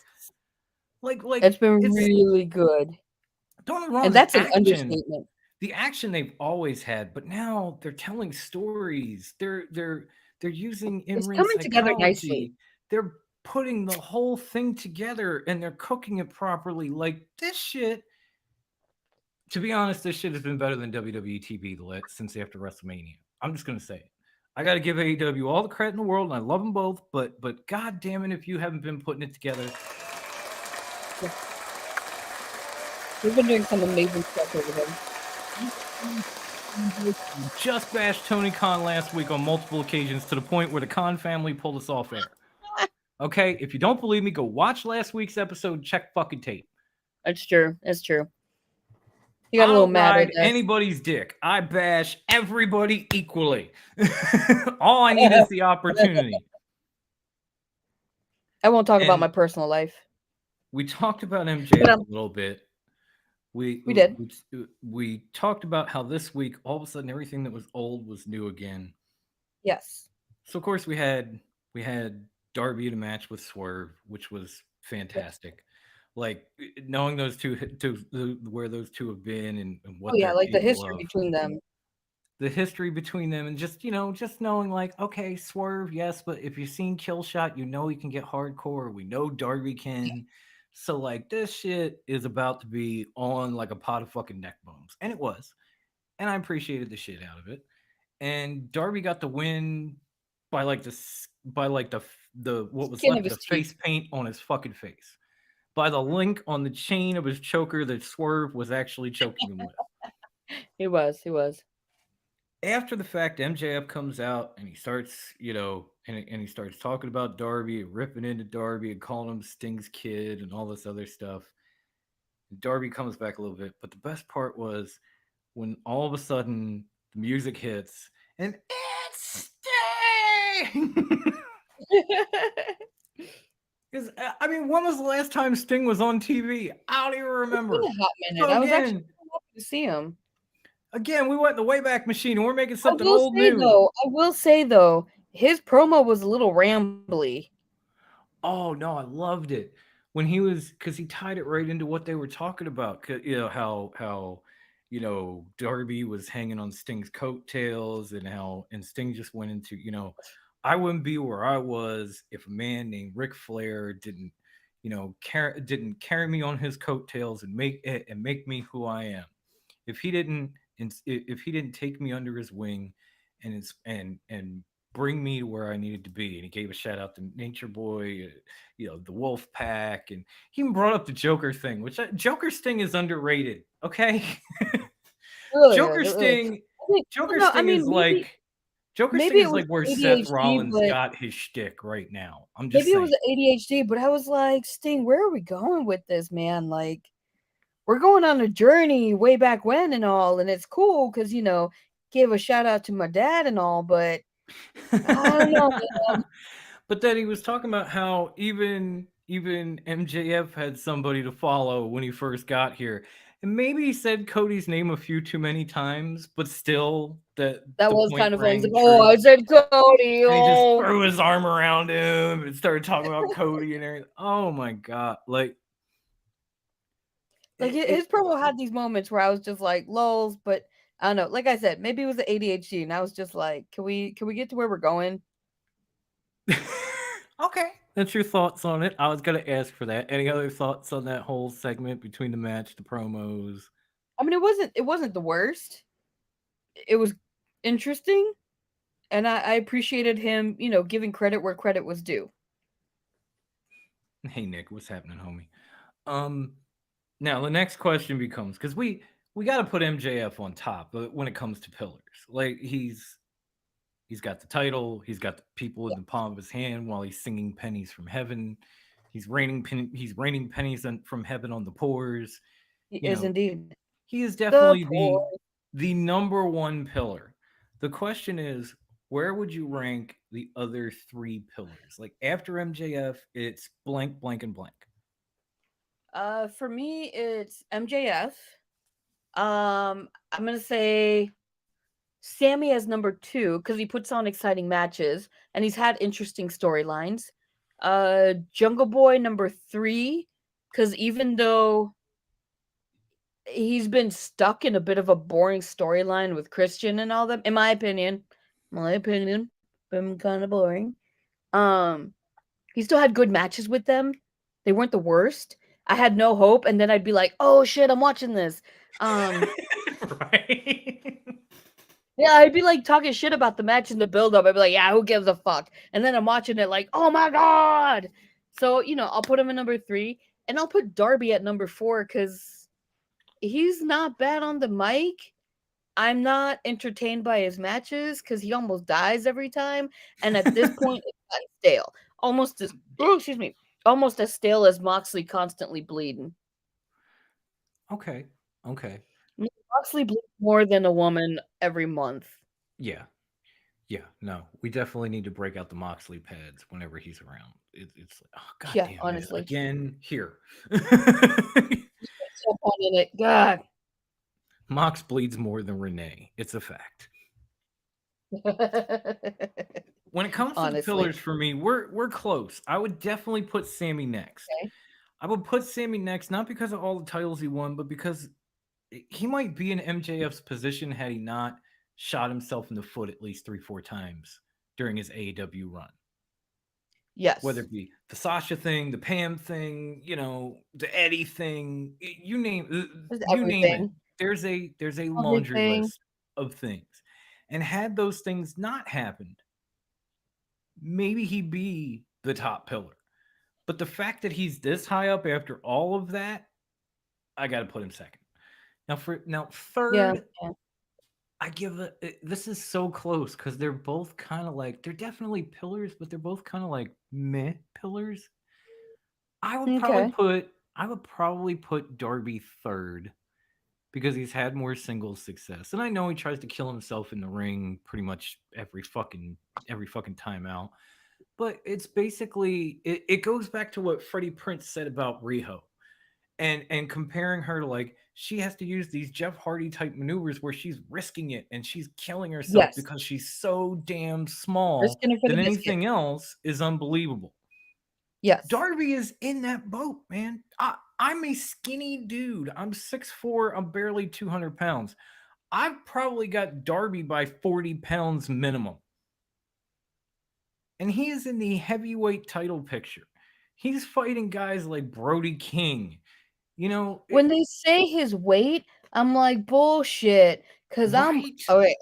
Like it's been really good. Don't get me wrong, and that's an understatement. The action they've always had, but now they're telling stories. They're using in-ring coming together nicely. They're putting the whole thing together and they're cooking it properly. Like this shit. To be honest, this shit has been better than WWE TV since after WrestleMania. I'm just gonna say it. I got to give AEW all the credit in the world, and I love them both. But god damn it, if you haven't been putting it together. We've been doing some amazing stuff over there. Just bashed Tony Khan last week on multiple occasions to the point where the Khan family pulled us off air. Okay, if you don't believe me, go watch last week's episode. Check fucking tape. That's true. That's true. You got a little mad at anybody's dick. I bash everybody equally. All I need is the opportunity. I won't talk about my personal life. We talked about MJ a little bit. We did. We talked about how this week, all of a sudden, everything that was old was new again. Yes. So of course we had Darby in a match with Swerve, which was fantastic. Yes. Like knowing those two, where those two have been and what. Oh yeah, like the history between them. The history between them, and just knowing like, okay, Swerve, yes, but if you've seen Kill Shot, he can get hardcore. We know Darby can. Yeah. So like this shit is about to be on like a pot of fucking neck bones, and it was, and I appreciated the shit out of it. And Darby got the win by the what was left of the face paint on his fucking face, by the link on the chain of his choker that Swerve was actually choking him with. He was. After the fact, MJF comes out and he starts, and he starts talking about Darby, ripping into Darby and calling him Sting's kid and all this other stuff. Darby comes back a little bit, but the best part was when all of a sudden the music hits and it's Sting! Because when was the last time Sting was on TV? I don't even remember. It's been a hot minute. I was actually happy to see him. Again, we went in the Wayback Machine and we're making something old new. I will say though, his promo was a little rambly. Oh no, I loved it when because he tied it right into what they were talking about. How Darby was hanging on Sting's coattails and Sting just went into I wouldn't be where I was if a man named Ric Flair didn't carry me on his coattails and make me who I am. If he didn't take me under his wing and bring me to where I needed to be, and he gave a shout out to Nature Boy, the Wolf Pack, and he even brought up the Joker thing, which Joker Sting is underrated. Okay, really, Joker Sting is like where ADHD, Seth Rollins got his shtick right now. I'm just saying. Maybe it was ADHD, but I was like, Sting, where are we going with this, man? like. We're going on a journey way back when and all, and it's cool because, gave a shout out to my dad and all, but I don't know, man. But then he was talking about how even MJF had somebody to follow when he first got here. And maybe he said Cody's name a few too many times, but still, That the was point kind of funny. He's like, rang oh, true. I said Cody. And he just Oh, threw his arm around him and started talking about Cody and everything. Oh my god! Like like it. his promo had these moments where I was just like, lols, but I don't know. Like I said, maybe it was the ADHD, and I was just like, can we get to where we're going? Okay, that's your thoughts on it. I was gonna ask for that. Any other thoughts on that whole segment between the match, the promos? I mean, it wasn't the worst. It was interesting, and I appreciated him, giving credit where credit was due. Hey Nick, what's happening, homie? Um, Now the next question becomes because we got to put MJF on top when it comes to pillars. Like he's got the title, he's got the people in Yeah, the palm of his hand while he's singing pennies from heaven. He's raining pennies from heaven on the poors. he You is know, indeed he is the definitely poor. the number one pillar. The question is, where would you rank the other three pillars? Like after MJF, it's blank, blank, and blank. For me, it's MJF. I'm gonna say Sammy as number two because he puts on exciting matches and he's had interesting storylines. Jungle Boy number three because even though he's been stuck in a bit of a boring storyline with Christian and all them, in my opinion, been kind of boring. Um, he still had good matches with them. They weren't the worst. I had no hope, and then I'd be like, "Oh shit, I'm watching this." Um, Right. Yeah, I'd be like talking shit about the match in the build up. I'd be like, yeah, who gives a fuck? And then I'm watching it like, oh my god. So, I'll put him at number three and I'll put Darby at number four because he's not bad on the mic. I'm not entertained by his matches because he almost dies every time. And at this point, it's gotten stale. Almost as, oh, excuse me, almost as stale as Moxley constantly bleeding. Okay. Okay. Moxley bleeds more than a woman every month. Yeah. Yeah. No, we definitely need to break out the Moxley pads whenever he's around. It's like, oh god Yeah, damn it honestly. again here. So fun in it. God. Mox bleeds more than Renee. It's a fact. When it comes to the Honestly. pillars for me, we're close. I would definitely put Sammy next. Okay. I would put Sammy next, not because of all the titles he won, but because he might be in MJF's position had he not shot himself in the foot at least 3-4 times during his AEW run. Whether Yes. it be the Sasha thing, the Pam thing, the Eddie thing, There's you name it. everything. There's a laundry Everything. list of things. And had those things not happened, maybe he'd be the top pillar. But the fact that he's this high up after all of that, I got to put him second. Now Yeah. third, Yeah. I give this is so close because they're both kind of like they're definitely pillars, but they're both kind of like meh pillars. I would probably Okay. put I would probably put Darby third because he's had more singles success. And I know he tries to kill himself in the ring pretty much every fucking time out. But it's basically it goes back to what Freddie Prince said about Riho. And comparing her to like she has to use these Jeff Hardy type maneuvers where she's risking it and she's killing herself Yes. because she's so damn small Risking it for that the biscuit. anything else is unbelievable. Yes. Darby is in that boat, man. I'm a skinny dude. I'm 6'4". I'm barely 200 pounds. I've probably got Darby by 40 pounds minimum. And he is in the heavyweight title picture. He's fighting guys like Brody King. You know, When they say his weight, I'm like, bullshit. Cause right?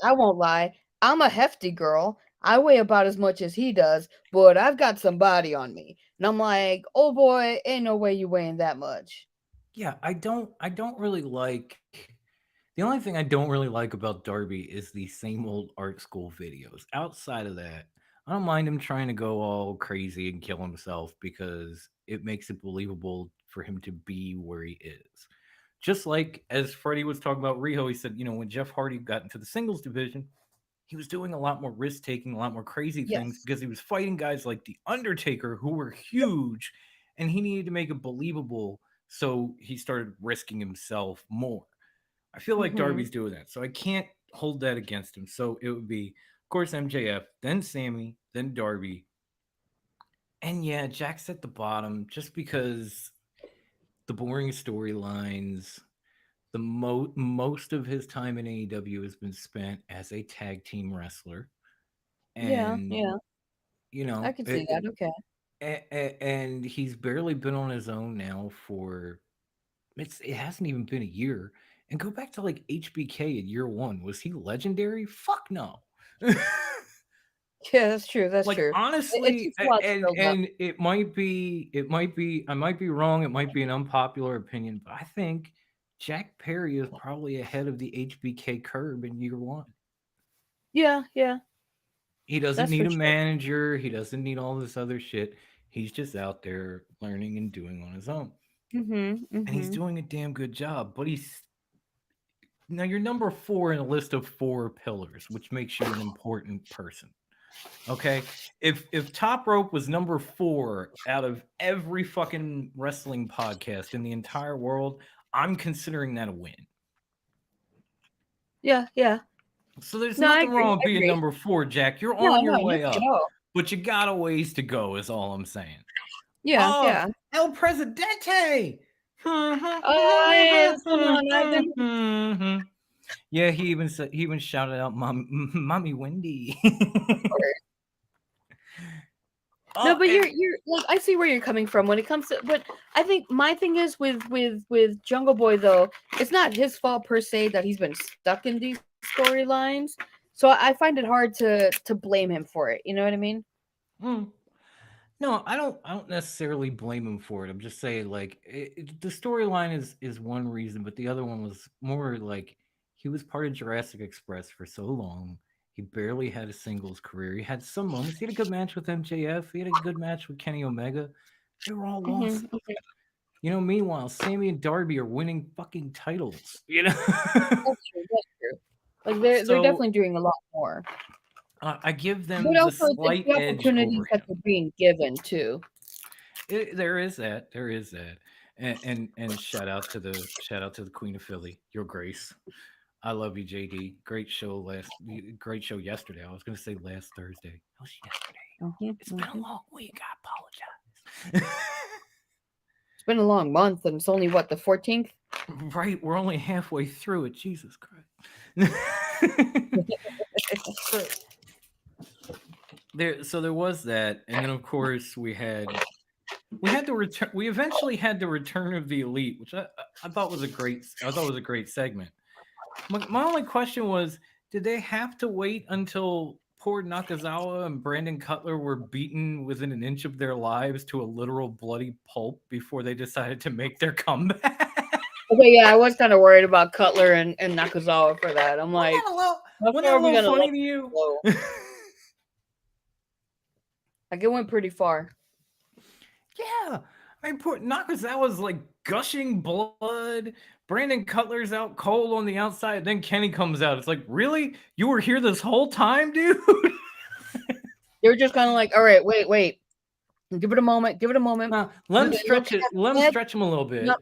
I won't lie. I'm a hefty girl. I weigh about as much as he does, but I've got some body on me. And I'm like, oh boy, ain't no way you weighing that much. Yeah, I don't really like the only thing I don't really like about Darby is the same old art school videos. Outside of that, I don't mind him trying to go all crazy and kill himself because it makes it believable for him to be where he is. Just like as Freddie was talking about Riho, he said, when Jeff Hardy got into the singles division, he was doing a lot more risk taking, a lot more crazy things Yes. because he was fighting guys like The Undertaker who were Yep. huge and he needed to make it believable So he started risking himself more. I feel like Darby's doing that. So I can't hold that against him. So it would be, of course, MJF, then Sammy, then Darby. And yeah, Jack's at the bottom just because the boring storylines, the most of his time in AEW has been spent as a tag team wrestler. Yeah, And, yeah. you I know, can see that. Okay. and he's barely been on his own now for it hasn't even been a year. And go back to like HBK in year one. Was he legendary? Fuck no. Yeah, that's true. That's Like true. It honestly, takes a while to and build up. I might be wrong. It might be an unpopular opinion, but I think Jack Perry is probably ahead of the HBK curve in year one. Yeah, yeah. He doesn't That's need for a sure. manager. He doesn't need all this other shit. He's just out there learning and doing on his own. Mhm. And he's Mhm. doing a damn good job. But he's now you're number 4 in a list of 4 pillars, which makes you an important person. Okay? If Top Rope was number 4 out of every fucking wrestling podcast in the entire world, I'm considering that a win. Yeah, yeah. So there's No, I nothing agree. wrong with I being agree. number 4, Jack. You're No, on no, your you're way good to up. go. But you got a ways to go is all I'm saying. Yeah, Oh, yeah. El Presidente. Oh, yes. Come on. I've been. Yeah, he even shouted out Mommy Wendy. No, Oh, but and you're like I see where you're coming from when it comes to. But I think my thing is with Jungle Boy though, it's not his fault per se that he's been stuck in these storylines. So I find it hard to blame him for it. You know what I mean? mm, no, I don't necessarily blame him for it. I'm just saying like the storyline is one reason, but the other one was more like he was part of Jurassic Express for so long. He barely had a singles career. He had some moments. He had a good match with MJF. He had a good match with Kenny Omega. They were all losses. Okay. You know, meanwhile, Sammy and Darby are winning fucking titles. You know, That's true. That's true. Like they're so definitely doing a lot more. I give But them the also it's slight the edge over opportunities that him. they're being given too. There is that. There is that. And shout out to the Queen of Philly, Your Grace. I love you, JD. Great show yesterday. I was going to say last Thursday. It was yesterday. It's been a Mhm. long week. I apologize. It's been a long month, and it's only what the 14th. Right, we're only halfway through it. Jesus Christ. so, there was that, and then of course we had the return. We eventually had the return of the elite, which I thought was a great segment. My only question was, did they have to wait until poor Nakazawa and Brandon Cutler were beaten within an inch of their lives to a literal bloody pulp before they decided to make their comeback? Okay, yeah, I was kind of worried about Cutler and Nakazawa for that. I'm like, how Wasn't far that are a we little gonna let funny to it you? go? Like it went pretty far. Yeah. I mean, poor Nakazawa's like gushing blood. Brandon Cutler's out cold on the outside. Then Kenny comes out. It's like, really? You were here this whole time, dude? They were just kind of like, all right, wait, give it a moment, give it a moment. Nah, let him Look stretch at it. his Let him head. stretch him a little No, bit. no.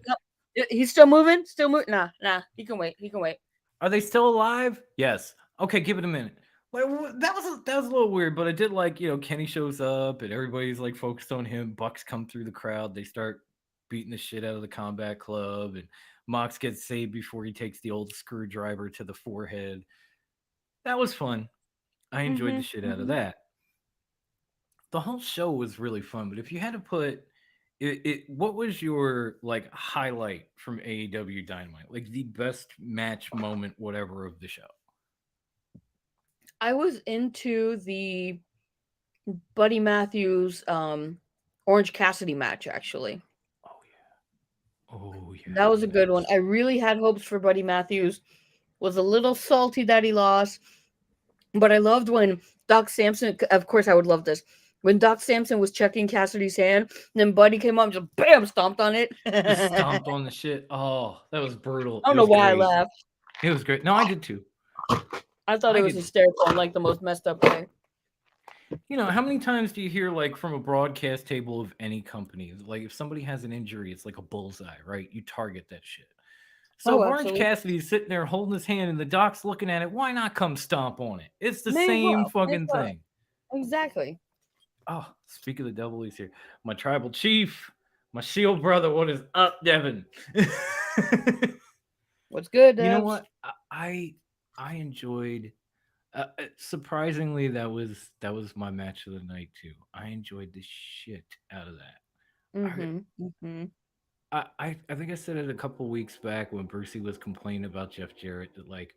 He's still moving, still moving. Nah, he can wait, he can wait. Are they still alive? Yes. Okay, give it a minute. Like, that was a little weird, but I did like, Kenny shows up and everybody's like focused on him. Bucks come through the crowd. They start beating the shit out of the Combat Club, and Mox gets saved before he takes the old screwdriver to the forehead. That was fun. I enjoyed the shit out of Mhm. that. The whole show was really fun, but if you had to put what was your like highlight from AEW Dynamite? Like the best match moment, whatever of the show. I was into the Buddy Matthews Orange Cassidy match actually. Oh yeah. Oh That was a good one. yes. I really had hopes for Buddy Matthews. Was a little salty that he lost, but I loved when Doc Samson. Of course, I would love this when Doc Samson was checking Cassidy's hand. And then Buddy came up and just bam stomped on it. Just I stomped on the shit. Oh, that was brutal. don't It know was why I great. laughed. It was great. No, I did too. I thought I it was did. hysterical in like the most messed up way. How many times do you hear like from a broadcast table of any company, like if somebody has an injury, it's like a bullseye, right? You target that shit. So Oh, if Orange absolutely. Cassidy's sitting there holding his hand and the doc's looking at it, why not come stomp on it? It's the May as same well. May as fucking well. thing. Exactly. Oh, speak of the devil, he's here. My tribal chief, my shield brother. What is up, Devin? What's good, You know Devs? what? I enjoyed. Surprisingly, that was my match of the night too. I enjoyed the shit out of that. I Mm-hmm. Mm-hmm. I think I said it a couple weeks back when Brucey was complaining about Jeff Jarrett that like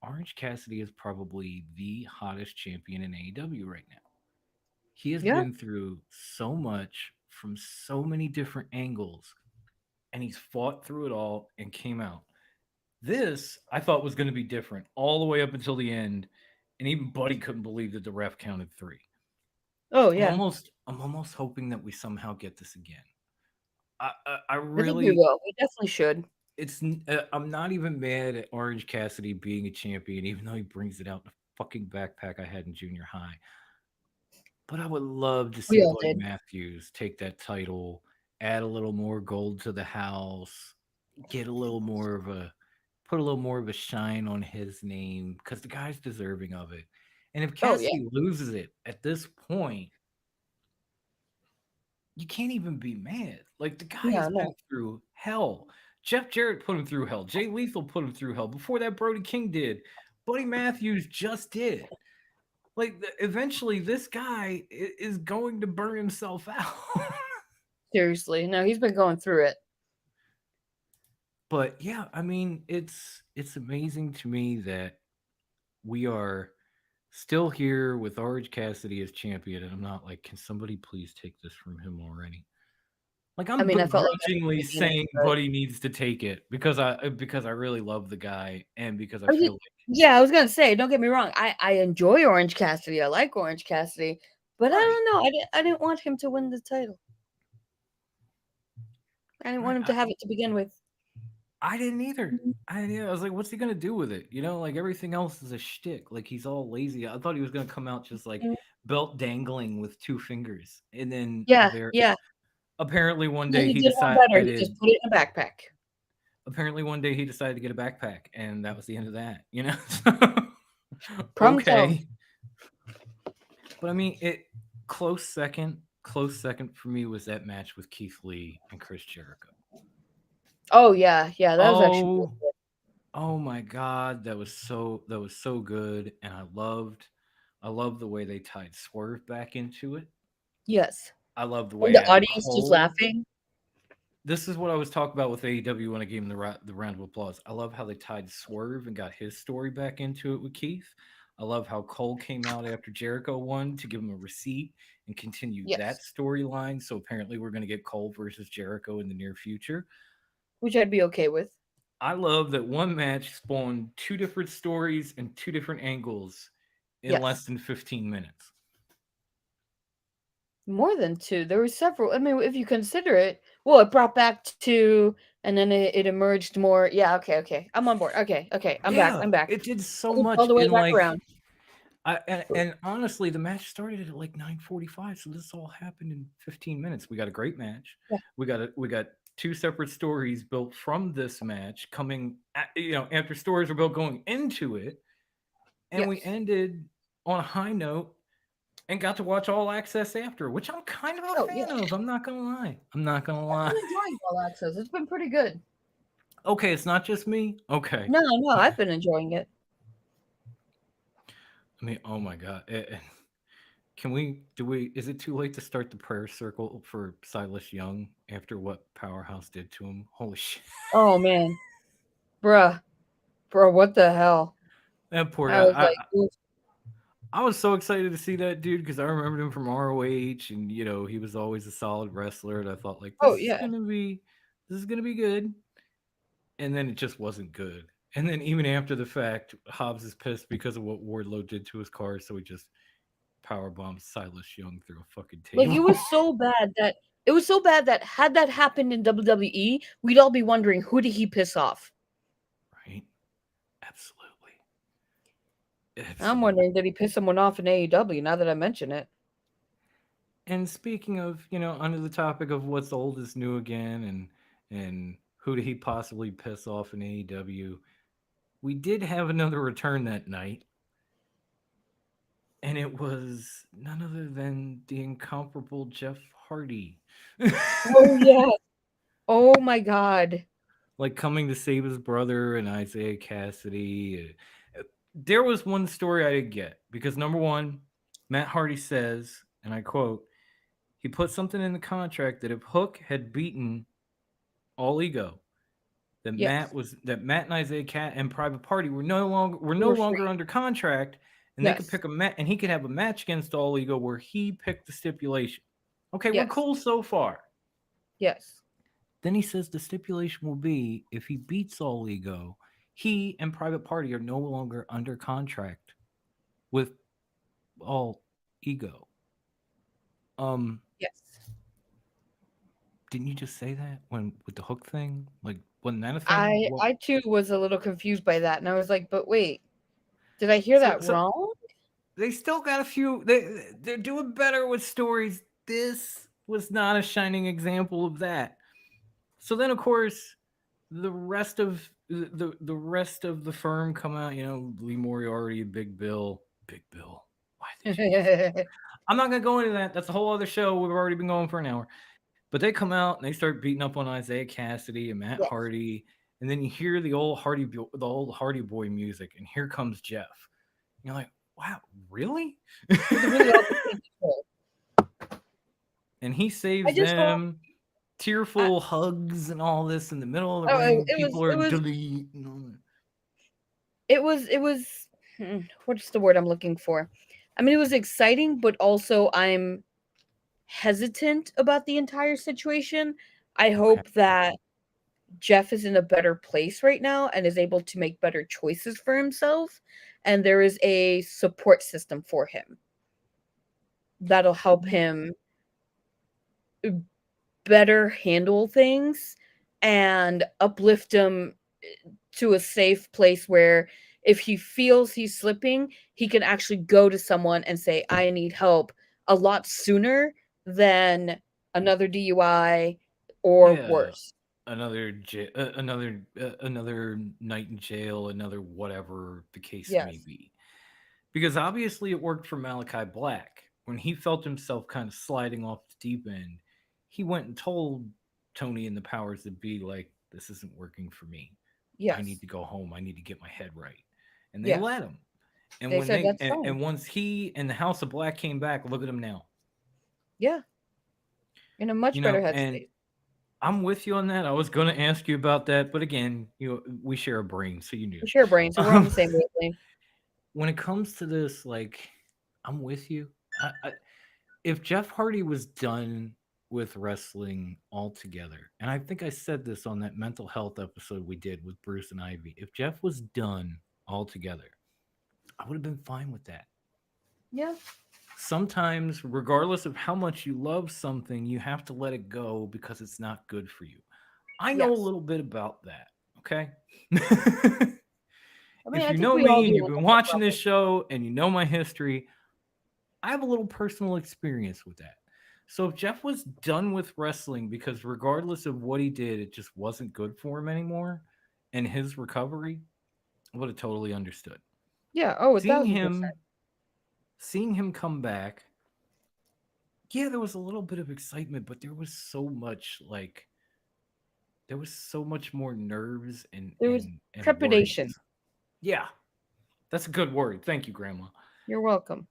Orange Cassidy is probably the hottest champion in AEW right now. He has Yeah. been through so much from so many different angles, and he's fought through it all and came out. This I thought was going to be different all the way up until the end, and even Buddy couldn't believe that the ref counted three. Oh, I'm yeah. almost I'm almost hoping that we somehow get this again. I I think we really will. We definitely should. I'm not even mad at Orange Cassidy being a champion, even though he brings it out in a fucking backpack I had in junior high. But I would love to We see all Buddy did. Matthews take that title, add a little more gold to the house, get a little more of a put a little more of a shine on his name because the guy's deserving of it. And if Oh, yeah. Cassidy loses it at this point, you can't even be mad. Like the guy No, has been no. through hell. Jeff Jarrett put him through hell. Jay Lethal put him through hell. Before that, Brody King did. Buddy Matthews just did. Like eventually, this guy is going to burn himself out. Seriously. No, he's been going through it. But yeah, I mean, it's amazing to me that we are still here with Orange Cassidy as champion, and I'm not like, can somebody please take this from him already? Like I I'm mean, I felt like begrudgingly taking it, saying but Buddy needs to take it because I really love the guy and because I Are you feel like yeah, I was gonna say, don't get me wrong. I enjoy Orange Cassidy. I like Orange Cassidy, but I right, don't know. I didn't want him to win the title. I didn't want right. him to have it to begin with. I didn't either. Mhm. I was like, what's he gonna do with it? Like everything else is a shtick. Like he's all lazy. I thought he was gonna come out just like Mhm. belt dangling with two fingers, and then Yeah, there. yeah. Apparently, one And then day he he did one better. He decided. just put it in a backpack. Apparently, one day he decided to get a backpack, and that was the end of that. Problem solved. Okay, but I mean, close second for me was that match with Keith Lee and Chris Jericho. Oh yeah, yeah. That was actually really Oh, good. oh my God, that was so good, and I loved the way they tied Swerve back into it. Yes. I love the And way the Adam audience just Cole. laughing. This is what I was talking about with AEW when I gave him the round of applause. I love how they tied Swerve and got his story back into it with Keith. I love how Cole came out after Jericho won to give him a receipt and continue that Yes. storyline. So apparently we're going to get Cole versus Jericho in the near future. Which I'd be okay with. I love that one match spawned two different stories and two different angles in less Yes. than 15 minutes. More than two. There were several. I mean, if you consider it, well, it brought back two, and then it emerged more. Yeah, okay, okay. I'm on board. Okay, okay. I'm back. Yeah, I'm back. it did so All much the way in back like around. and honestly, the match started at like 9:45, so this all happened in 15 minutes. We got a great match. Yeah. We got two separate stories built from this match coming after stories were built going into it, and we Yes. ended on a high note and got to watch All Access after, which I'm kind of a Oh yeah. fan of. I'm not gonna lie. I'm not gonna I've lie. been enjoying All Access. It's been pretty good. Okay, it's not just me. Okay. No, no, I've been enjoying it. I mean, oh my god. Can we do we is it too late to start the prayer circle for Silas Young after what Powerhouse did to him? Holy shit. Oh man, bruh, bro, what the hell? That poor I guy. was like, I oof. I was so excited to see that dude because I remembered him from ROH and he was always a solid wrestler and I thought like Oh this is yeah. gonna be good. And then it just wasn't good. And then even after the fact, Hobbs is pissed because of what Wardlow did to his car, so he just power bombs Silas Young through a fucking Like table. it was so bad that had that happened in WWE, we'd all be wondering who did he piss off. Right? Absolutely. I'm Absolutely. wondering, did he piss someone off in AEW now that I mention it? And speaking of, under the topic of what's old is new again, and who did he possibly piss off in AEW, we did have another return that night, and it was none other than the incomparable Jeff Hardy. Oh yeah. Oh my god. Like coming to save his brother and Isaiah Cassidy. There was one story I didn't get because number one, Matt Hardy says, and I quote, he put something in the contract that if Hook had beaten All Ego, Yes. that Matt and Isaiah Cat and Private Party were We no were longer free. under contract, and they could Yes. pick a match, and he could have a match against All Ego where he picked the stipulation. Okay, we're Yes. cool so far. Yes. Then he says the stipulation will be if he beats All Ego, he and Private Party are no longer under contract with All Ego. Um, Yes. didn't you just say that when with the Hook thing? Like, wasn't that a thing? I What? I too was a little confused by that, and I was like, but wait, did I hear So that so wrong? they still got a few. They're doing better with stories. This was not a shining example of that. So then, of course, the rest of the firm come out. Lee Moriarty, Big Bill. Why did you do that? I'm not gonna go into that. That's a whole other show. We've already been going for an hour. But they come out and they start beating up on Isaiah Cassidy and Matt Yes. Hardy, and then you hear the old Hardy Boy music, and here comes Jeff. And you're like, wow, really? With a really awesome control. And he I saves just hope them, I, tearful hugs and all this in the middle of the oh, ring. it was People are it was delete. And all that. it was what's the word I'm looking for? I mean, it was exciting, but also I'm hesitant about the entire situation. I Okay. hope that Jeff is in a better place right now and is able to make better choices for himself, and there is a support system for him that'll help Yeah. him better handle things and uplift him to a safe place where if he feels he's slipping, he can actually go to someone and say, I need help a lot sooner than another DUI or Yeah. worse. Another night in jail, another whatever the case may Yes. be. Because obviously it worked for Malachi Black. When he felt himself kind of sliding off the deep end, he went and told Tony and the powers that be, like, this isn't working for me. I need Yes. to go home. I need to get my head right. And they Yes. let him. And They when said they that's fine. and once he and the House of Black came back, look at him now. Yeah. In a much better And headspace. I'm with you on that. I was going to ask you about that, but again, we share a brain, so you knew. We share brains, so we're on the same wavelength. When it comes to this, like, I'm with you. If Jeff Hardy was done with wrestling altogether, and I think I said this on that mental health episode we did with Bruce and Ivy, if Jeff was done altogether, I would have been fine with that. Yeah. Sometimes, regardless of how much you love something, you have to let it go because it's not good for you. I know a Yes. little bit about that, okay? I mean, If I you think know we all me and do you've on been different watching this levels. show and you know my history, I have a little personal experience with that. So if Jeff was done with wrestling because regardless of what he did, it just wasn't good for him anymore and his recovery, I would have totally understood. Yeah. Oh, Seeing 1,000%. him seeing him come back, yeah, there was a little bit of excitement, but there was so much more nerves and There was and trepidation. worries. Yeah, that's a good word. Thank you, Grandma. You're welcome.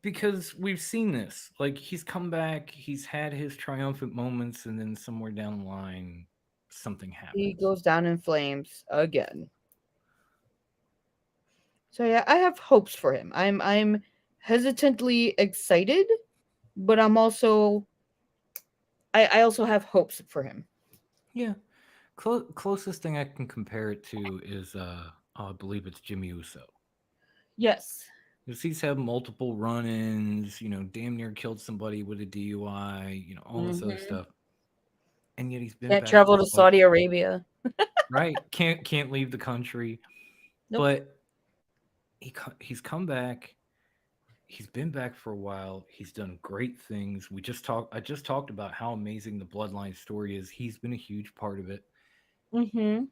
Because we've seen this. Like he's come back, he's had his triumphant moments, and then somewhere down the line, something He happens. goes down in flames again. So yeah, I have hopes for him. I'm hesitantly excited, but I also have hopes for him. Yeah. Closest thing I can compare it to is I believe it's Jimmy Uso. Yes. Because he's had multiple run-ins, damn near killed somebody with a DUI, all this other Hmm. stuff, and yet he's been Can't back travel to to fight. Saudi Arabia. Right? Can't leave the country, Nope. but he's come back. He's been back for a while. He's done great things. I just talked about how amazing the Bloodline story is. He's been a huge part of it. Mm-hmm.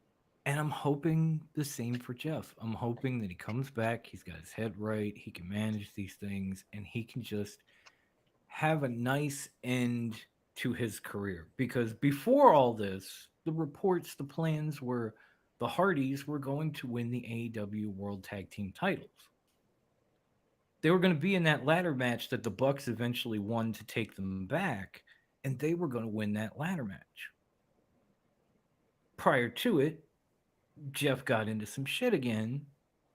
And I'm hoping the same for Jeff. I'm hoping that he comes back, he's got his head right, he can manage these things, and he can just have a nice end to his career. Because before all this, the reports, the plans were the Hardys were going to win the AEW World Tag Team titles. They were going to be in that ladder match that the Bucks eventually won to take them back, and they were going to win that ladder match. Prior to it, Jeff got into some shit again,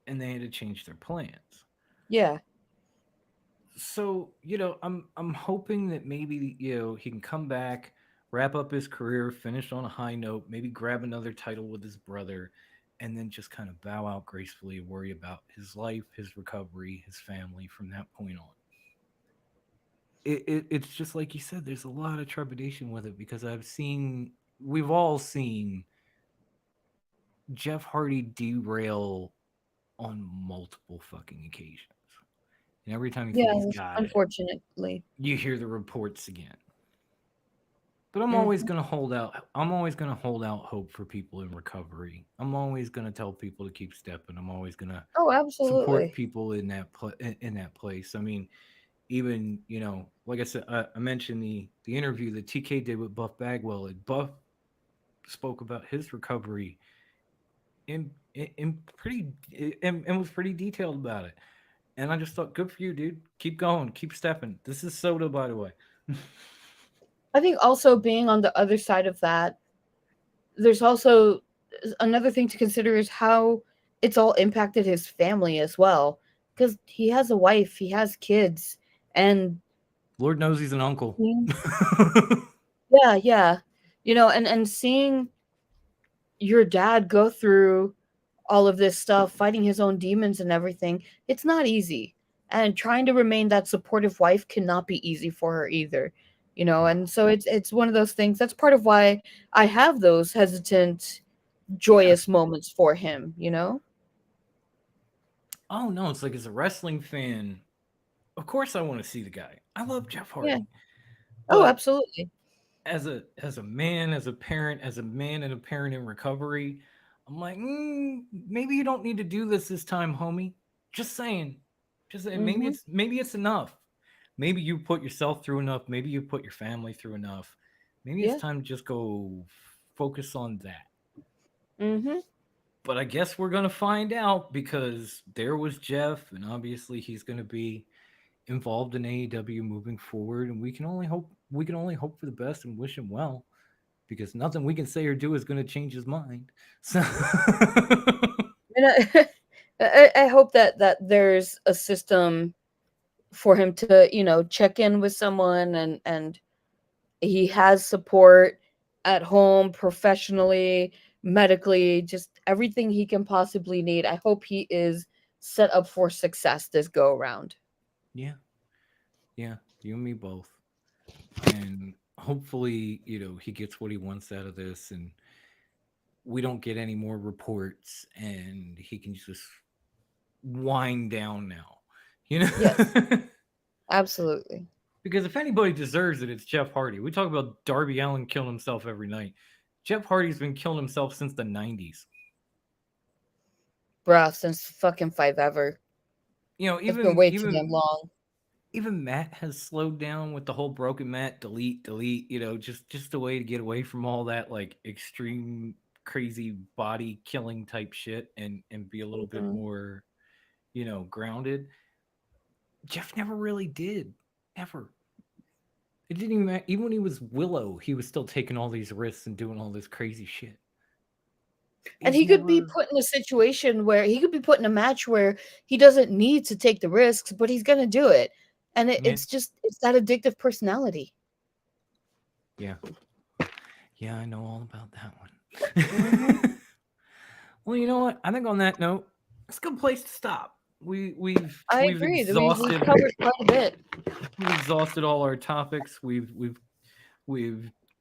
and they had to change their plans. Yeah. So I'm hoping that maybe he can come back, wrap up his career, finish on a high note, maybe grab another title with his brother, and then just kind of bow out gracefully and worry about his life, his recovery, his family from that point on. It's just like you said, there's a lot of trepidation with it because we've all seen Jeff Hardy derail on multiple fucking occasions. And every time you think he's Yes, got it, unfortunately. you hear the reports again. But I'm always Mm-hmm. going to hold out. I'm always going to hold out hope for people in recovery. I'm always going to tell people to keep stepping. I'm always going to Oh, support absolutely. people in in that place. I mean, even like I said, I mentioned the interview that TK did with Buff Bagwell. And Buff spoke about his recovery in pretty and was pretty detailed about it. And I just thought, good for you, dude. Keep going, keep stepping. This is Soda, by the way. I think also being on the other side of that, there's also another thing to consider is how it's all impacted his family as well. Because he has a wife, he has kids, and Lord knows he's an uncle. yeah, yeah, and seeing your dad go through all of this stuff, fighting his own demons and everything, it's not easy. And trying to remain that supportive wife cannot be easy for her either. And so it's one of those things. That's part of why I have those hesitant, Yeah. joyous moments for him. Oh no, it's like as a wrestling fan, of course I want to see the guy. I love Jeff Yeah. Hardy. Oh, But absolutely. as a man, as a parent, as a man and a parent in recovery, I'm like, maybe you don't need to do this time, homie. Just saying. Just saying, Mhm. maybe it's enough. Maybe you put yourself through enough. Maybe you put your family through enough. Maybe it's Yeah. time to just go focus on that. Mhm. But I guess we're gonna find out because there was Jeff, and obviously he's gonna be involved in AEW moving forward, and we can only hope for the best and wish him well because nothing we can say or do is gonna change his mind. So And I hope that there's a system for him to, check in with someone, and he has support at home, professionally, medically, just everything he can possibly need. I hope he is set up for success this go around. yeah, yeah, you and me both. And hopefully, he gets what he wants out of this, and we don't get any more reports, and he can just wind down now. You Yes, know. absolutely. Because if anybody deserves it, it's Jeff Hardy. We talk about Darby Allin killing himself every night. Jeff Hardy's been killing himself since the 90s. Bruh, since fucking five ever. It's been Even way too damn even long. even Matt has slowed down with the whole broken Matt delete, just a way to get away from all that like extreme crazy body killing type shit and be a little bit Mhm. more, grounded. Jeff never really did. Ever. It didn't even matter. Even when he was Willow, he was still taking all these risks and doing all this crazy shit. And He's he could be never, put in a situation where he could be put in a match where he doesn't need to take the risks, but he's gonna do it. And yeah, it's that addictive personality. yeah, yeah. I know all about that Hmm. one. Well, you know what? I think on that note, it's a good place to stop. I We've agree. We've covered quite a bit. exhausted all our topics. We've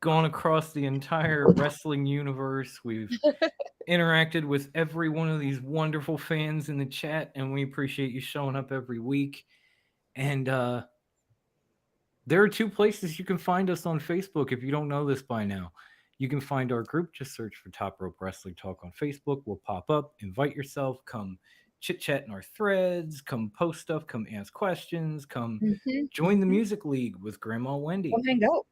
gone across the entire wrestling universe. We've interacted with every one of these wonderful fans in the chat, and we appreciate you showing up every week. And there are two places you can find us on Facebook if you don't know this by now. You can find our group, just search for Top Rope Wrestling Talk on Facebook. We'll pop up, invite yourself, come chit chat in our threads, come post stuff, come ask questions, come join the music league with Grandma Wendy. Come hang out.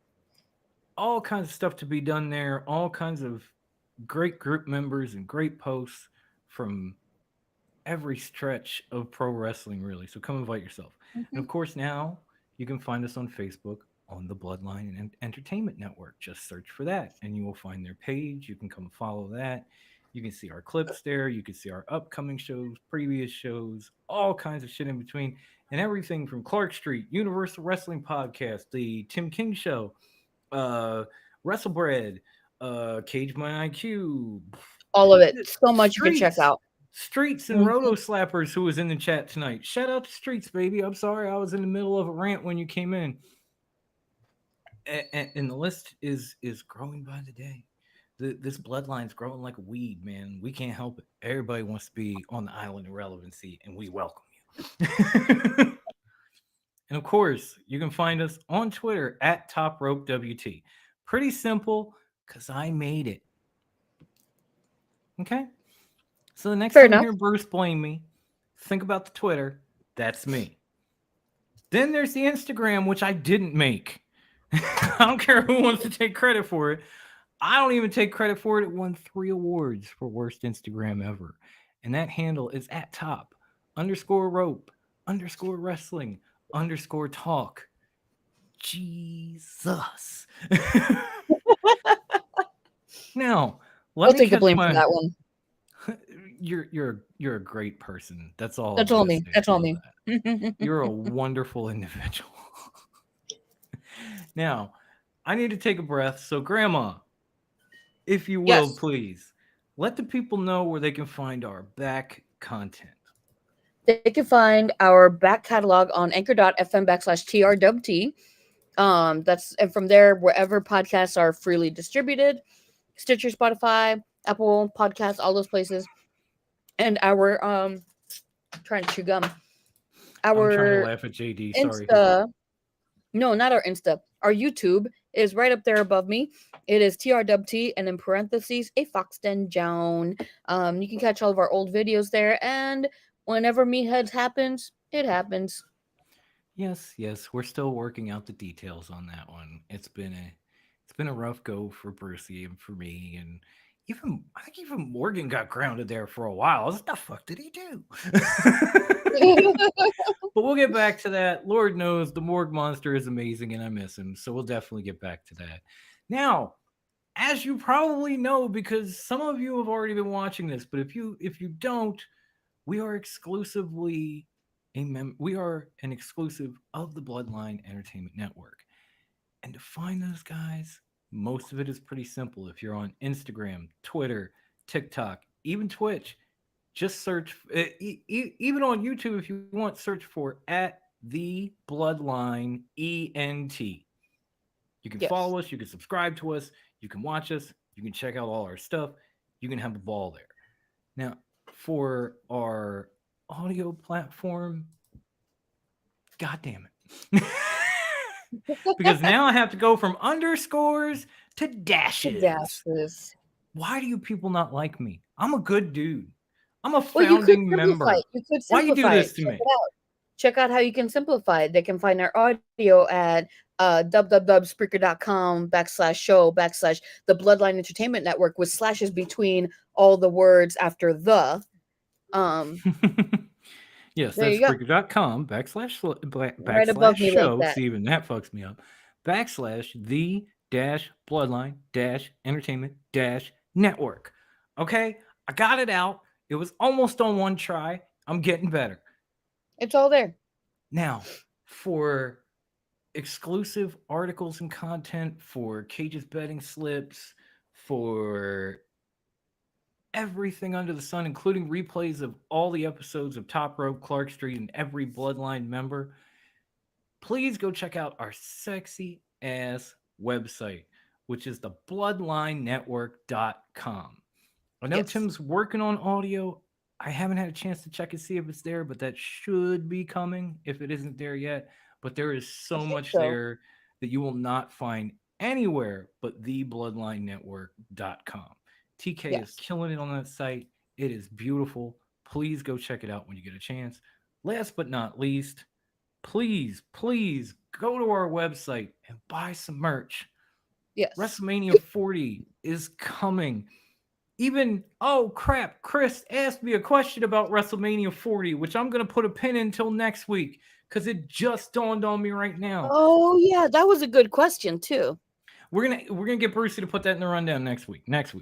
All kinds of stuff to be done there, all kinds of great group members and great posts from every stretch of pro wrestling, really. So come invite yourself. And of course, now you can find us on Facebook on the Bloodline and Entertainment Network. Just search for that and you will find their page. You can come follow that. You can see our clips there. You can see our upcoming shows, previous shows, all kinds of shit in between, and everything from Clark Street, Universal Wrestling Podcast, the Tim King Show, WrestleBread, Cage My IQ, All of it. So much you can check out. Streets and Roto Slappers, who was in the chat tonight. Shout out to Streets, baby. I'm sorry I was in the middle of a rant when you came in. And the list is growing by the day. This bloodline's growing like a weed, man. We can't help it. Everybody wants to be on the island of relevancy, and we welcome you. And of course, you can find us on Twitter at TopRopeWT. Pretty simple, because I made it. Okay? So the next time you hear Bruce blame me, think about the Twitter. That's me. Then there's the Instagram, which I didn't make. I don't care who wants to take credit for it. I don't even take credit for it. It won 3 awards for worst Instagram ever. And that handle is at top_rope_wrestling_talk. Jesus. Now, I'll take the blame for that one. You're a great person. That's all. That's all me. That's all me. You're a wonderful individual. Now, I need to take a breath. So, Grandma, if you will, please let the people know where they can find our back content. They can find our back catalog on anchor.fm/TRWT. That's and from there, wherever podcasts are freely distributed, Stitcher, Spotify, Apple Podcasts, all those places. And our trying to chew gum. I'm trying to laugh at JD. Sorry. No, not our Insta. Our YouTube is right up there above me. It is TRWT and in parentheses a Foxden Joan. You can catch all of our old videos there, and whenever Meatheads happens, it happens. Yes, we're still working out the details on that one. It's been a rough go for Brucey and for me, and I think even Morgan got grounded there for a while. What the fuck did he do? But we'll get back to that. Lord knows the Morgue Monster is amazing and I miss him. So we'll definitely get back to that. Now, as you probably know, because some of you have already been watching this, but if you don't, we are exclusively we are an exclusive of the Bloodline Entertainment Network. And to find those guys, most of it is pretty simple. If you're on Instagram, Twitter, TikTok, even Twitch, just search, even on YouTube, if you want, search for at the Bloodline ENT. You can follow us, you can subscribe to us, you can watch us, you can check out all our stuff, you can have a ball there. Now, for our audio platform, God damn it. Because now I have to go from underscores to dashes. Why do you people not like me? I'm a good dude. I'm a founding member. Why you do this to me? Check out how you can simplify it. They can find our audio at www.spreaker.com/show/the Bloodline Entertainment Network with slashes between all the words after the. Yes, that's Spreaker.com/show. Like See, even that fucks me up. /the-bloodline-entertainment-network. Okay, I got it out. It was almost on one try. I'm getting better. It's all there. Now, for exclusive articles and content, for Cage's betting slips, for everything under the sun, including replays of all the episodes of Top Rope, Clark Street, and every Bloodline member, please go check out our sexy ass website, which is the bloodlinenetwork.com. I know Yes. Tim's working on audio. I haven't had a chance to check and see if it's there, but that should be coming if it isn't there yet. But there is so think much so. there that you will not find anywhere but thebloodlinenetwork.com. TK is Yes. killing it on that site. It is beautiful. Please go check it out when you get a chance. Last but not least, please go to our website and buy some merch. Yes. WrestleMania 40 is coming. Even, oh crap, Chris asked me a question about WrestleMania 40, which I'm going to put a pin in until next week because it just dawned on me right now. Oh yeah, that was a good question too. We're gonna get Brucey to put that in the rundown next week. Yes.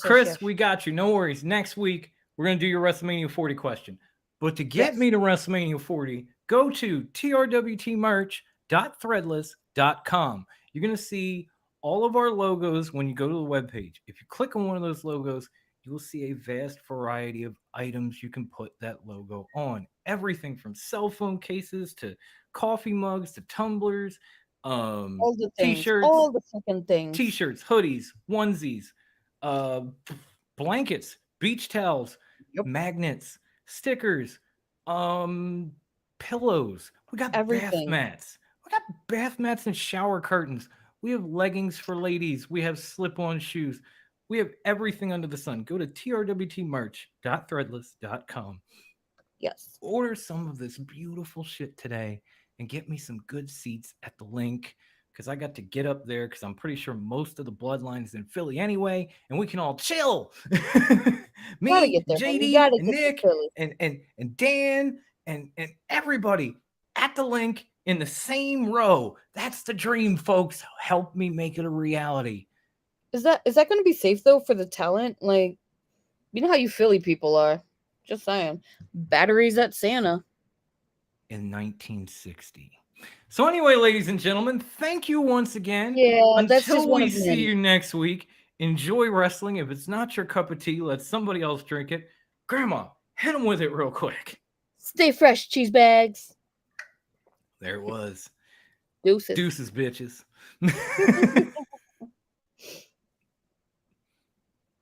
Chris, we got you. No worries. Next week, we're going to do your WrestleMania 40 question. But to get me to WrestleMania 40, go to trwtmerch.threadless.com. You're going to see all of our logos when you go to the webpage. If you click on one of those logos, you will see a vast variety of items you can put that logo on. Everything from cell phone cases to coffee mugs to tumblers, all the things, t-shirts, all the fucking things. T-shirts, hoodies, onesies, blankets, beach towels, magnets, stickers, pillows. We got Everything. bath mats. We got bath mats and shower curtains. We have leggings for ladies. We have slip-on shoes. We have everything under the sun. Go to trwtmerch.threadless.com. Yes. Order some of this beautiful shit today and get me some good seats at the link because I got to get up there because I'm pretty sure most of the bloodline is in Philly anyway, and we can all chill. Me, Get there, JD, and Nick, and Dan, and everybody at the link in the same row. That's the dream, folks. Help me make it a reality. Is that going to be safe though for the talent? Like, you know how you Philly people are. Just saying. Batteries at Santa. In 1960. So anyway, ladies and gentlemen, thank you once again. Yeah, that's just until one we of see many. you next week. Enjoy wrestling. If it's not your cup of tea, let somebody else drink it. Grandma, hit them with it real quick. Stay fresh, cheese bags. There it was. Deuces, bitches.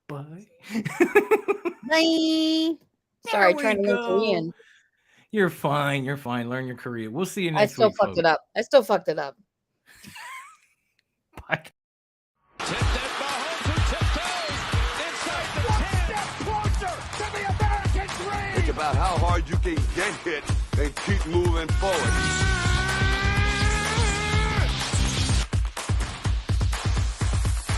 Bye. Bye. Sorry, trying to learn Korean. You're fine. Learn your Korean. We'll see you next week. I still fucked it up. Bye. Tipped at Mahomes, who tiptoes inside the 10. One step closer to the American dream. Think about how hard you can get hit and keep moving forward.